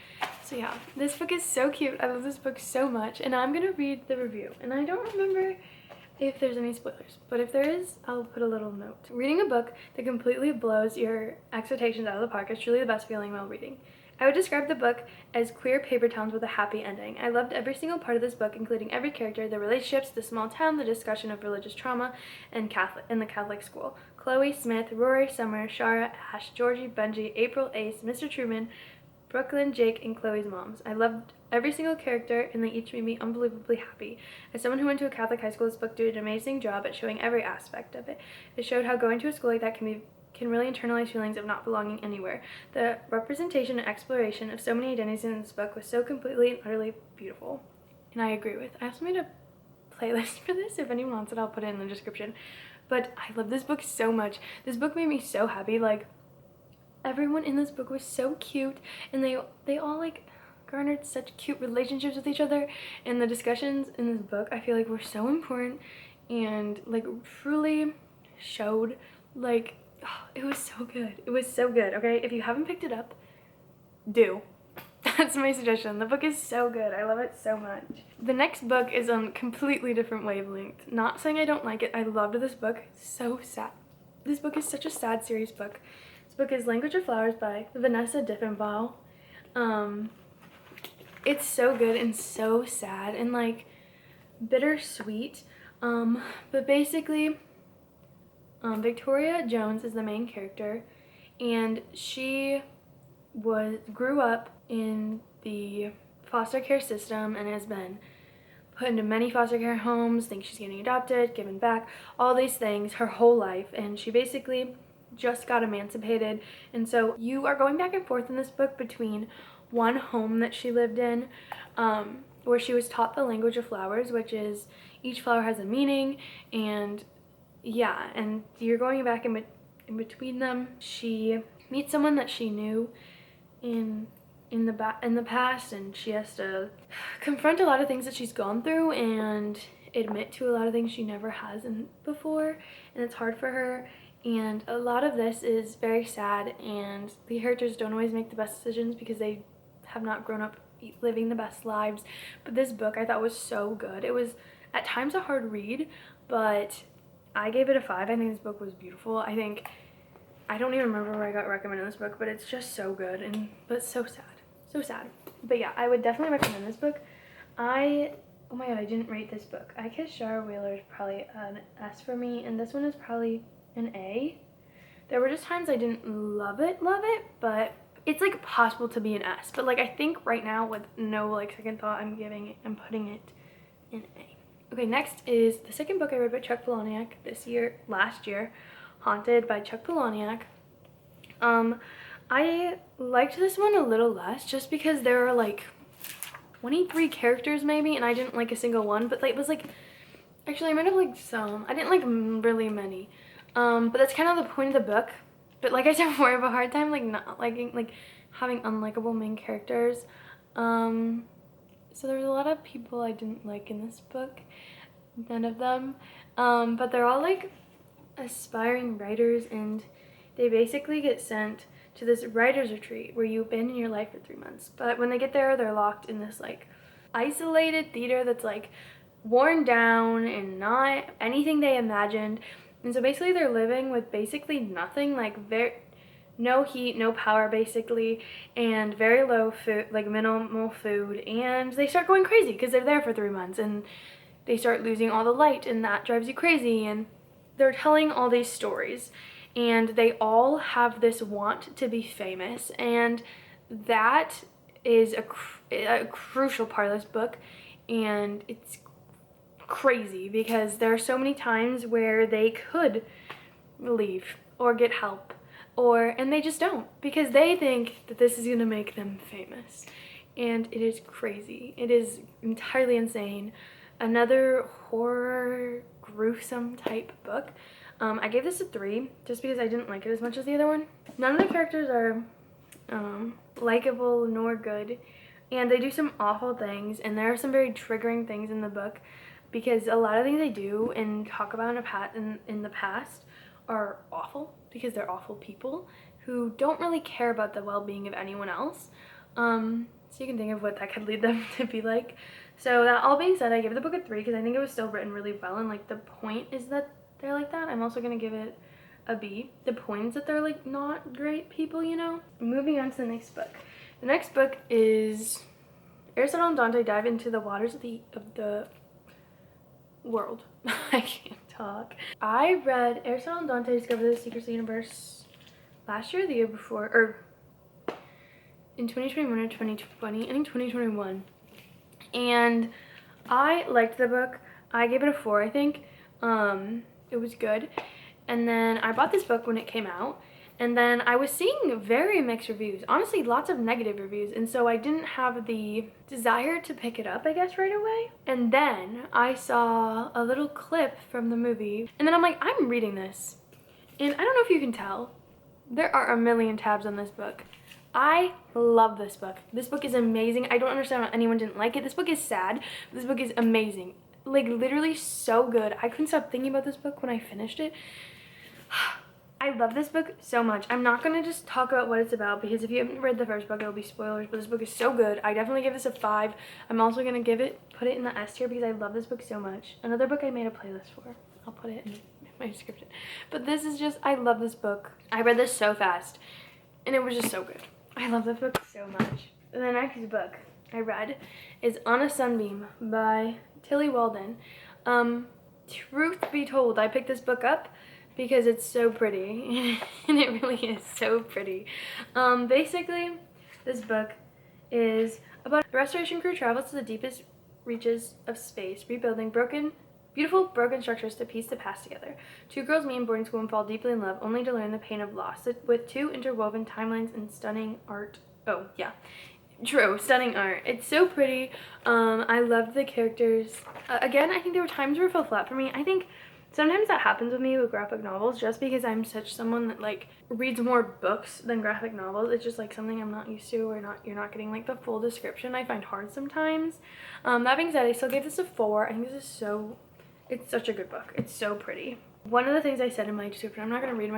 S1: So yeah, this book is so cute. I love this book so much, and I'm gonna read the review, and I don't remember if there's any spoilers, but if there is, I'll put a little note. Reading a book that completely blows your expectations out of the park is truly the best feeling while reading. I would describe the book as queer paper towns with a happy ending. I loved every single part of this book, including every character, the relationships, the small town, the discussion of religious trauma, and the Catholic school. Chloe, Smith, Rory, Summer, Shara, Ash, Georgie, Benji, April, Ace, Mr. Truman, Brooklyn, Jake, and Chloe's moms. I loved every single character, and they each made me unbelievably happy. As someone who went to a Catholic high school, this book did an amazing job at showing every aspect of it. It showed how going to a school like that can really internalize feelings of not belonging anywhere. The representation and exploration of so many identities in this book was so completely and utterly beautiful. And I agree with. I also made a playlist for this. If anyone wants it, I'll put it in the description. But I love this book so much. This book made me so happy. Like, everyone in this book was so cute, and they all like garnered such cute relationships with each other, and the discussions in this book I feel like were so important and like truly showed like, oh, it was so good. It was so good. Okay, if you haven't picked it up, do. That's my suggestion. The book is so good. I love it so much. The next book is on completely different wavelength. Not saying I don't like it. I loved this book. So sad. This book is such a sad, serious book. This book is Language of Flowers by Vanessa Diffenbaugh. It's so good and so sad and like bittersweet. But basically, Victoria Jones is the main character, and she grew up in the foster care system and has been put into many foster care homes, thinks she's getting adopted, given back, all these things her whole life, and she basically just got emancipated. And so you are going back and forth in this book between one home that she lived in, where she was taught the language of flowers, which is each flower has a meaning, and yeah, and you're going back in between them. She meets someone that she knew in the past, and she has to confront a lot of things that she's gone through and admit to a lot of things she never has before, and it's hard for her. And a lot of this is very sad, and the characters don't always make the best decisions because they have not grown up living the best lives. But this book I thought was so good. It was at times a hard read, but I gave it a 5. I think this book was beautiful. I don't even remember where I got recommended this book, but it's just so good, but so sad. So sad. But yeah, I would definitely recommend this book. Oh my god, I didn't rate this book. I Kiss Shara Wheeler is probably an S for me, and this one is probably an A. There were just times I didn't love it, but it's like possible to be an S. But like, I think right now with no like second thought, I'm putting it in A. Okay, next is the second book I read by Chuck Palahniuk last year, Haunted by Chuck Palahniuk. I liked this one a little less just because there are like 23 characters maybe, and I didn't like a single one, but like it was like, actually I might have liked some. I didn't like really many. But that's kind of the point of the book. But like I said before, I have a hard time like not liking, like having unlikable main characters. So there's a lot of people I didn't like in this book. None of them. But they're all like aspiring writers, and they basically get sent to this writer's retreat where you abandon your life for 3 months. But when they get there, they're locked in this like isolated theater that's like worn down and not anything they imagined. And so basically they're living with basically nothing, like no heat, no power basically, and very low food, like minimal food. And they start going crazy because they're there for 3 months, and they start losing all the light, and that drives you crazy. And they're telling all these stories, and they all have this want to be famous, and that is a crucial part of this book. And it's crazy because there are so many times where they could leave or get help, and they just don't, because they think that this is going to make them famous. And it is crazy. It is entirely insane. Another horror, gruesome type book. I gave this a 3 just because I didn't like it as much as the other one. None of the characters are likable nor good, and they do some awful things, and there are some very triggering things in the book because a lot of things they do and talk about in the past are awful because they're awful people who don't really care about the well-being of anyone else. So you can think of what that could lead them to be like. So that all being said, I gave the book a 3 because I think it was still written really well, and like the point is that they're like that. I'm also going to give it a B. The point is that they're like not great people, you know? Moving on to the next book. The next book is Aristotle and Dante Dive into the Waters of the World. I can't talk. I read Aristotle and Dante Discover the Secrets of the Universe last year, the year before, or in 2021 or 2020, I think 2021. And I liked the book. I gave it a 4, I think. It was good. And then I bought this book when it came out. And then I was seeing very mixed reviews. Honestly, lots of negative reviews. And so I didn't have the desire to pick it up, I guess, right away. And then I saw a little clip from the movie. And then I'm like, I'm reading this. And I don't know if you can tell, there are a million tabs on this book. I love this book. This book is amazing. I don't understand why anyone didn't like it. This book is sad. This book is amazing. Like, literally so good. I couldn't stop thinking about this book when I finished it. I love this book so much. I'm not going to just talk about what it's about because if you haven't read the first book, it'll be spoilers, but this book is so good. I definitely give this a 5. I'm also going to put it in the S tier because I love this book so much. Another book I made a playlist for. I'll put it in my description. But this is just, I love this book. I read this so fast and it was just so good. I love this book so much. The next book I read is On a Sunbeam by Tillie Walden. Truth be told, I picked this book up because it's so pretty. And it really is so pretty. Basically, this book is about a restoration crew travels to the deepest reaches of space, rebuilding beautiful broken structures to piece the past together. 2 girls meet in boarding school and fall deeply in love, only to learn the pain of loss, with 2 interwoven timelines and stunning art. Oh, yeah. True, stunning art. It's so pretty. I loved the characters. Again, I think there were times where it fell flat for me. I think sometimes that happens with me with graphic novels just because I'm such someone that like reads more books than graphic novels. It's just like something I'm not used to, or you're not getting like the full description. I find hard sometimes. That being said, I still gave this a 4. I think this is it's such a good book. It's so pretty. One of the things I said in my description, I'm not going to read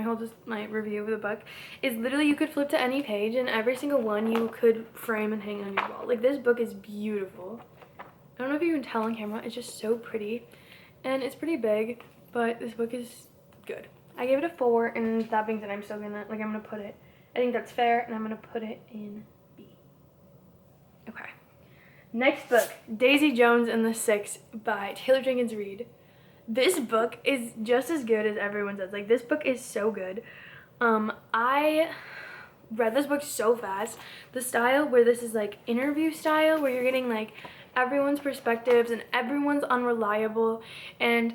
S1: my review of the book, is literally you could flip to any page and every single one you could frame and hang on your wall. Like, this book is beautiful. I don't know if you can tell on camera, it's just so pretty. And it's pretty big, but this book is good. I gave it a 4, and that being said, I'm gonna put it, I think that's fair, and I'm gonna put it in B. Okay. Next book, Daisy Jones and the Six by Taylor Jenkins Reid. This book is just as good as everyone says. Like, this book is so good. I read this book so fast. The style where this is like interview style, where you're getting like everyone's perspectives and everyone's unreliable, and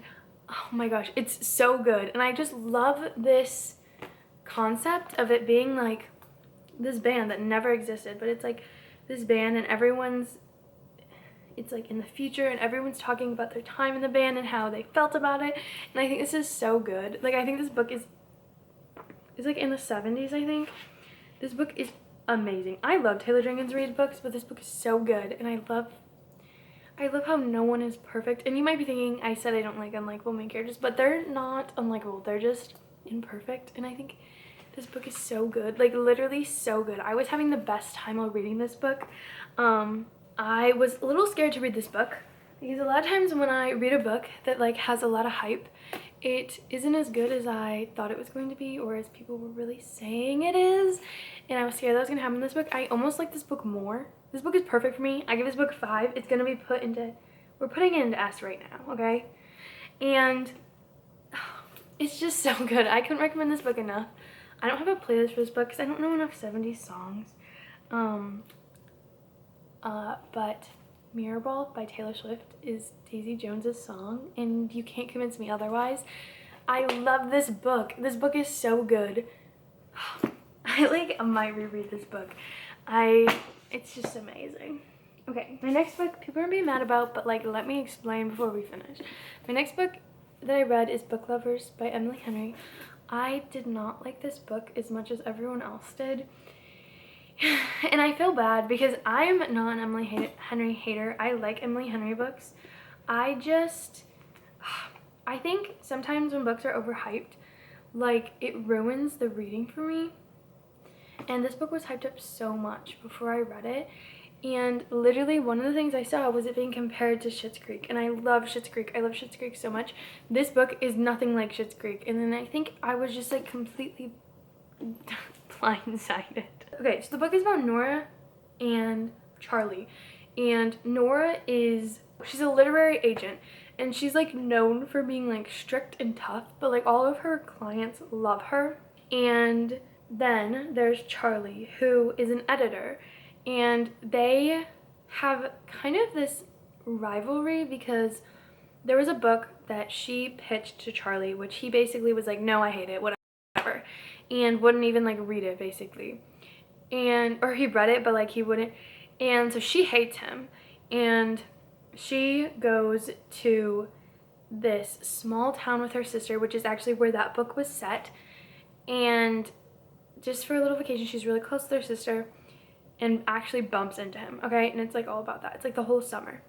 S1: oh my gosh, it's so good. And I just love this concept of it being like this band that never existed, but it's like this band and it's like in the future and everyone's talking about their time in the band and how they felt about it. And I think this is so good. Like, I think this book is like in the 70s, I think. This book is amazing. I love Taylor Jenkins Reid books, but this book is so good. And I love how no one is perfect. And you might be thinking I said I don't like unlikable main characters, but they're not unlikable. They're just imperfect. And I think this book is so good. Like, literally so good. I was having the best time while reading this book. I was a little scared to read this book because a lot of times when I read a book that like has a lot of hype, it isn't as good as I thought it was going to be, or as people were really saying it is, and I was scared that was going to happen in this book. I almost like this book more. This book is perfect for me. I give this book 5. It's going to be we're putting it into S right now, okay? And it's just so good. I couldn't recommend this book enough. I don't have a playlist for this book because I don't know enough 70s songs. But Mirrorball by Taylor Swift is Daisy Jones's song, and you can't convince me otherwise. I love this book. This book is so good. I might reread this book. It's just amazing. Okay, my next book, people are gonna be mad about, but like, let me explain before we finish. My next book that I read is Book Lovers by Emily Henry. I did not like this book as much as everyone else did. And I feel bad because I'm not an Emily Henry hater. I like Emily Henry books. I think sometimes when books are overhyped, like, it ruins the reading for me. And this book was hyped up so much before I read it. And literally one of the things I saw was it being compared to Schitt's Creek. And I love Schitt's Creek. I love Schitt's Creek so much. This book is nothing like Schitt's Creek. And then I think I was just like completely blindsided. Okay, so the book is about Nora and Charlie. And Nora she's a literary agent. And she's like known for being like strict and tough. But like all of her clients love her. And then there's Charlie, who is an editor. and they have kind of this rivalry because there was a book that she pitched to Charlie, which he basically was like, no, I hate it, whatever, and wouldn't even like read it basically. And or he read it, but like he wouldn't. And so she hates him, and she goes to this small town with her sister, which is actually where that book was set, and just for a little vacation, she's really close to their sister, and actually bumps into him, okay? And it's like all about that. It's like the whole summer.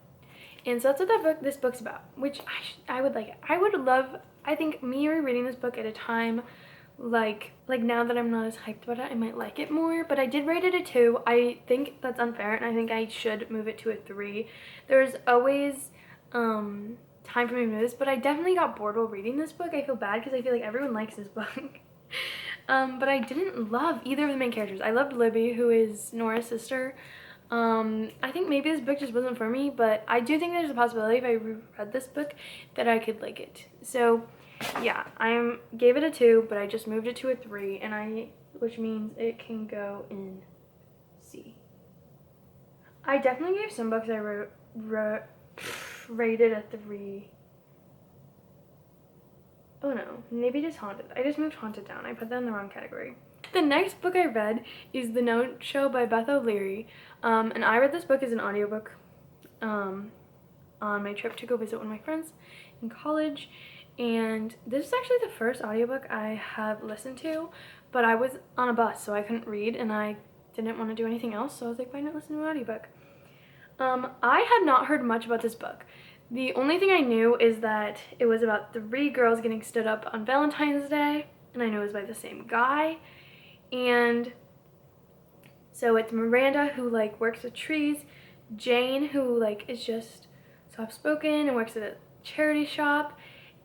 S1: And so that's what this book's about, which I would like it. I would love, I think me rereading this book at a time like now that I'm not as hyped about it, I might like it more, but I did rate it a 2. I think that's unfair, and I think I should move it to a 3. There's always time for me to move this, but I definitely got bored while reading this book. I feel bad because I feel like everyone likes this book. But I didn't love either of the main characters. I loved Libby, who is Nora's sister. I think maybe this book just wasn't for me, but I do think there's a possibility if I reread this book that I could like it. So yeah, I gave it a 2, but I just moved it to a 3, and which means it can go in C. I definitely gave some books I rated a 3. Oh no, maybe just Haunted. I just moved Haunted down. I put that in the wrong category. The next book I read is The Note Show by Beth O'Leary, and I read this book as an audiobook on my trip to go visit one of my friends in college. And this is actually the first audiobook I have listened to, but I was on a bus, so I couldn't read, and I didn't want to do anything else, so I was like, why not listen to an audiobook? I had not heard much about this book. The only thing I knew is that it was about 3 girls getting stood up on Valentine's Day, and I know it was by the same guy. And so it's Miranda, who like works with trees, Jane, who like is just soft-spoken and works at a charity shop,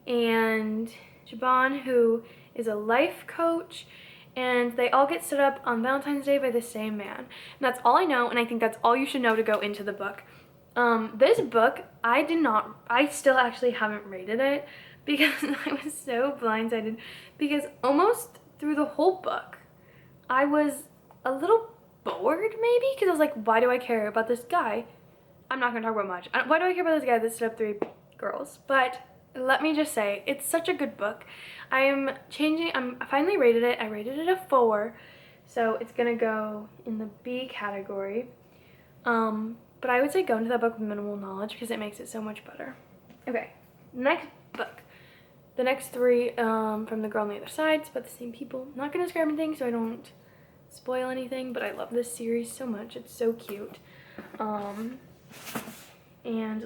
S1: and Jabon, who is a life coach, and they all get stood up on Valentine's Day by the same man. And that's all I know, and I think that's all you should know to go into the book. This book, I still actually haven't rated it because I was so blindsided, because almost through the whole book, I was a little bored maybe, because I was like, why do I care about this guy? I'm not gonna talk about much. Why do I care about this guy that stood up 3 girls? But let me just say, it's such a good book. I finally rated it. I rated it a 4, so it's gonna go in the B category. But I would say go into that book with minimal knowledge because it makes it so much better. Okay, next book. The next 3 from The Girl on the Other Side. It's about the same people. I'm not gonna describe anything so I don't spoil anything, but I love this series so much. It's so cute. And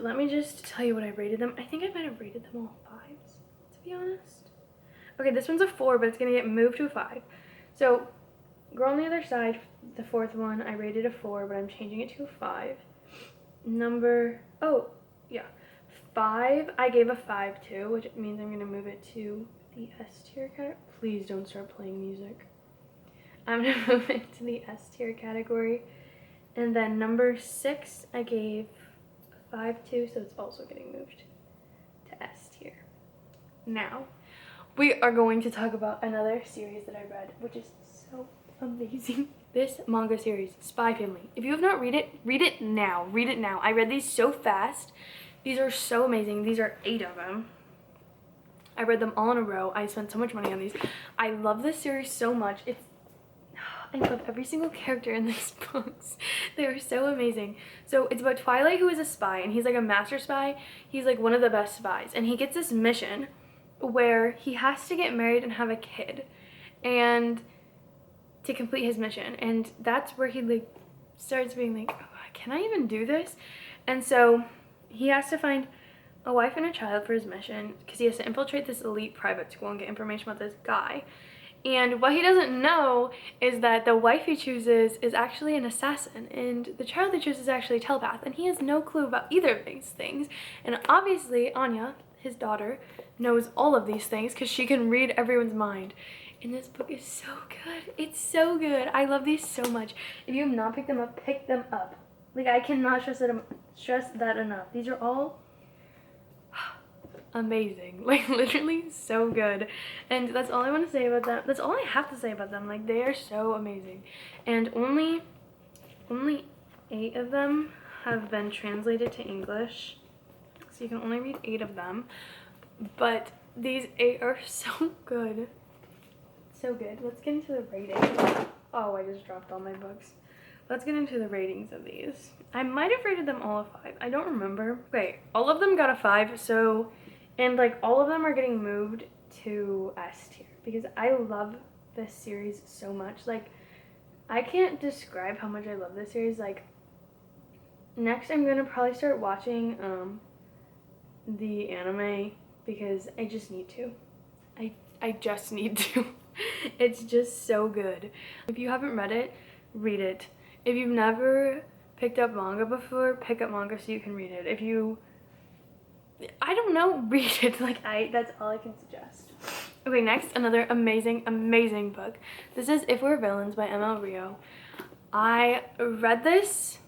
S1: let me just tell you what I rated them. I think I might have rated them all 5s, to be honest. Okay, this one's a 4, but it's gonna get moved to a 5. So, Girl on the Other Side, the 4th one, I rated a 4, but I'm changing it to a 5. 5, I gave a 5 to, which means I'm gonna move it to the S tier category. Please don't start playing music. I'm gonna move it to the S tier category. And then number 6, I gave a 5 to, so it's also getting moved to S tier. Now, we are going to talk about another series that I read, which is so amazing. This manga series, Spy Family. If you have not read it now. Read it now. I read these so fast. These are so amazing. These are 8 of them. I read them all in a row. I spent so much money on these. I love this series so much. I love every single character in these books. They are so amazing. So it's about Twilight, who is a spy, and he's like a master spy. He's like one of the best spies, and he gets this mission where he has to get married and have a kid, and to complete his mission. And that's where he like starts being like, oh, can I even do this? And so he has to find a wife and a child for his mission because he has to infiltrate this elite private school and get information about this guy. And what he doesn't know is that the wife he chooses is actually an assassin, and the child he chooses is actually a telepath, and he has no clue about either of these things. And obviously Anya, his daughter, knows all of these things because she can read everyone's mind. And this book is so good. It's so good. I love these so much. If you have not picked them up, pick them up. Like, I cannot stress that enough. These are all amazing. Like, literally so good. And that's all I want to say about them. That's all I have to say about them. Like, they are so amazing. And only 8 of them have been translated to English, so you can only read 8 of them, but these 8 are so good. So good. Let's get into the ratings. Oh, I just dropped all my books. Let's get into the ratings of these. I might have rated them all a 5. I don't remember. Okay, all of them got a 5, so, and like all of them are getting moved to S tier because I love this series so much. Like, I can't describe how much I love this series. Like, next I'm gonna probably start watching the anime because I just need to. I just need to. It's just so good. If you haven't read it, read it. If you've never picked up manga before, pick up manga so you can read it. If you, I don't know, read it. Like, that's all I can suggest. Okay, next, another amazing, amazing book. This is If We're Villains by ML Rio. I read this.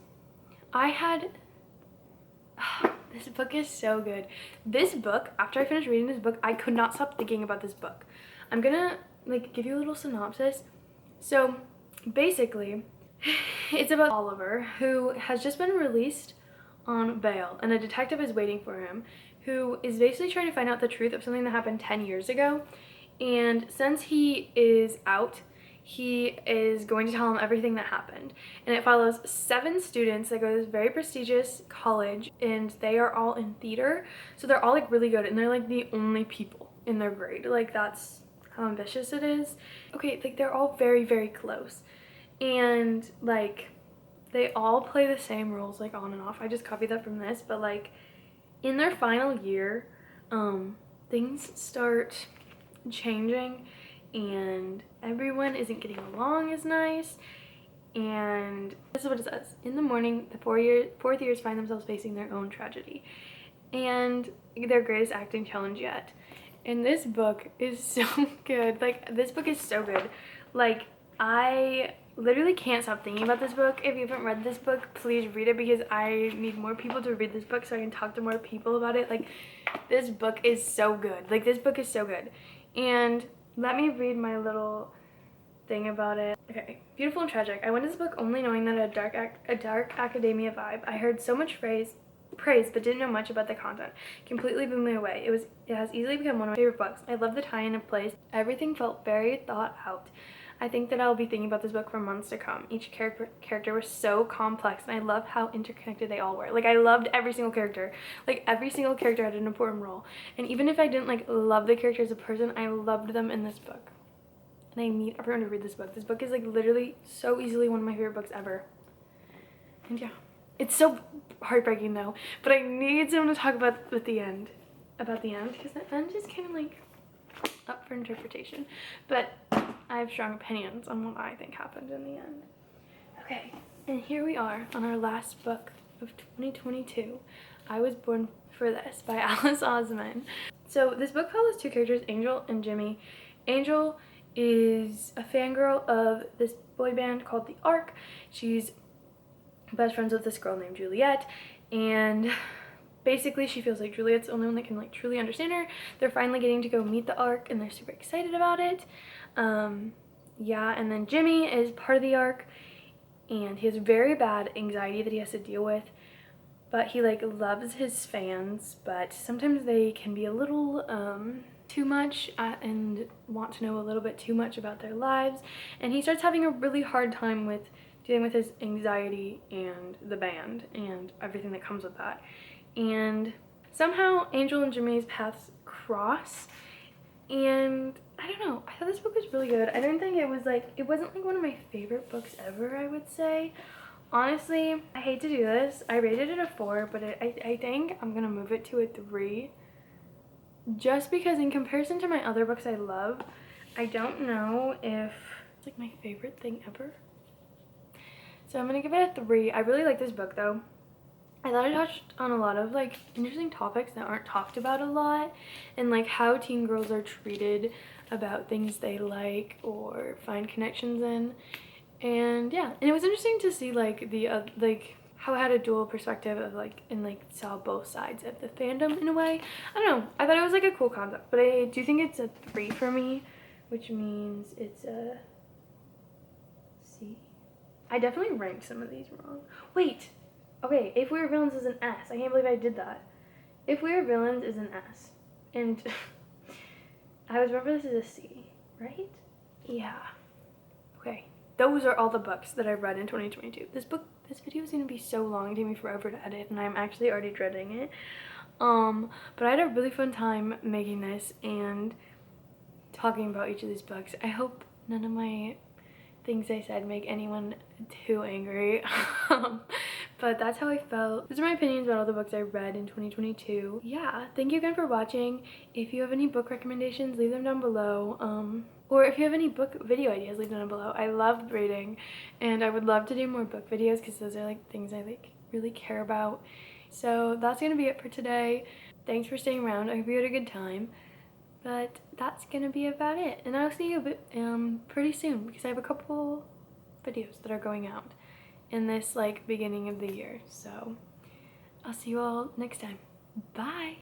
S1: This book is so good. This book, after I finished reading this book, I could not stop thinking about this book. I'm gonna like give you a little synopsis. So basically, it's about Oliver, who has just been released on bail, and a detective is waiting for him, who is basically trying to find out the truth of something that happened 10 years ago. And since he is out, he is going to tell him everything that happened. And it follows 7 students that go to this very prestigious college, and they are all in theater. So they're all like really good, and they're like the only people in their grade. Like, that's how ambitious it is. Okay, like they're all very, very close. And like they all play the same roles, like on and off. I just copied that from this, but like in their final year, things start changing and everyone isn't getting along as nice. And this is what it says. In the morning, the fourth years find themselves facing their own tragedy and their greatest acting challenge yet. And this book is so good. Like, this book is so good. Like, I literally can't stop thinking about this book. If you haven't read this book, please read it because I need more people to read this book so I can talk to more people about it. Like, this book is so good. Like, this book is so good. And let me read my little thing about it. Okay, beautiful and tragic. I went to this book only knowing that a dark academia vibe. I heard so much praise, but didn't know much about the content. Completely blew me away. It has easily become one of my favorite books. I love the tie-in of place. Everything felt very thought out. I think that I'll be thinking about this book for months to come. Each character was so complex, and I love how interconnected they all were. Like, I loved every single character. Like, every single character had an important role. And even if I didn't like love the character as a person, I loved them in this book. And I need everyone to read this book. This book is like literally so easily one of my favorite books ever. And yeah, it's so heartbreaking though. But I need someone to talk about the end, because the end is kind of like up for interpretation. But I have strong opinions on what I think happened in the end. Okay, and here we are on our last book of 2022. I Was Born for This by Alice Oseman. So this book follows 2 characters, Angel and Jimmy. Angel is a fangirl of this boy band called The Ark. She's best friends with this girl named Juliet, and basically she feels like Juliet's the only one that can like truly understand her. They're finally getting to go meet The Ark, and they're super excited about it. Yeah, and then Jimmy is part of The Ark, and he has very bad anxiety that he has to deal with, but he like loves his fans, but sometimes they can be a little too much and want to know a little bit too much about their lives, and he starts having a really hard time with dealing with his anxiety and the band and everything that comes with that. And somehow Angel and Jimmy's paths cross, and I don't know, I thought this book was really good. I didn't think it wasn't like one of my favorite books ever, I would say. Honestly, I hate to do this. I rated it a 4, but I think I'm gonna move it to a 3. Just because in comparison to my other books I love, I don't know if it's like my favorite thing ever. So I'm gonna give it a 3. I really like this book though. I thought it touched on a lot of like interesting topics that aren't talked about a lot, and like how teen girls are treated about things they like or find connections in. And yeah, and it was interesting to see like the like how it had a dual perspective of like, and like saw both sides of the fandom in a way. I don't know, I thought it was like a cool concept, but I do think it's a 3 for me, which means it's a C. I definitely ranked some of these wrong. Wait. Okay, If We Were Villains is an S. I can't believe I did that. If We Were Villains is an S. And I was remember this is a C, right? Yeah. Okay. Those are all the books that I've read in 2022. This video is going to be so long, it took me forever to edit, and I'm actually already dreading it. But I had a really fun time making this and talking about each of these books. I hope none of my things I said make anyone too angry. But that's how I felt. These are my opinions about all the books I read in 2022. Yeah, thank you again for watching. If you have any book recommendations, leave them down below. Or if you have any book video ideas, leave them down below. I love reading, and I would love to do more book videos because those are like things I like really care about. So that's gonna be it for today. Thanks for staying around. I hope you had a good time. But that's gonna be about it, and I'll see you pretty soon because I have a couple videos that are going out in this like beginning of the year. So I'll see you all next time. Bye.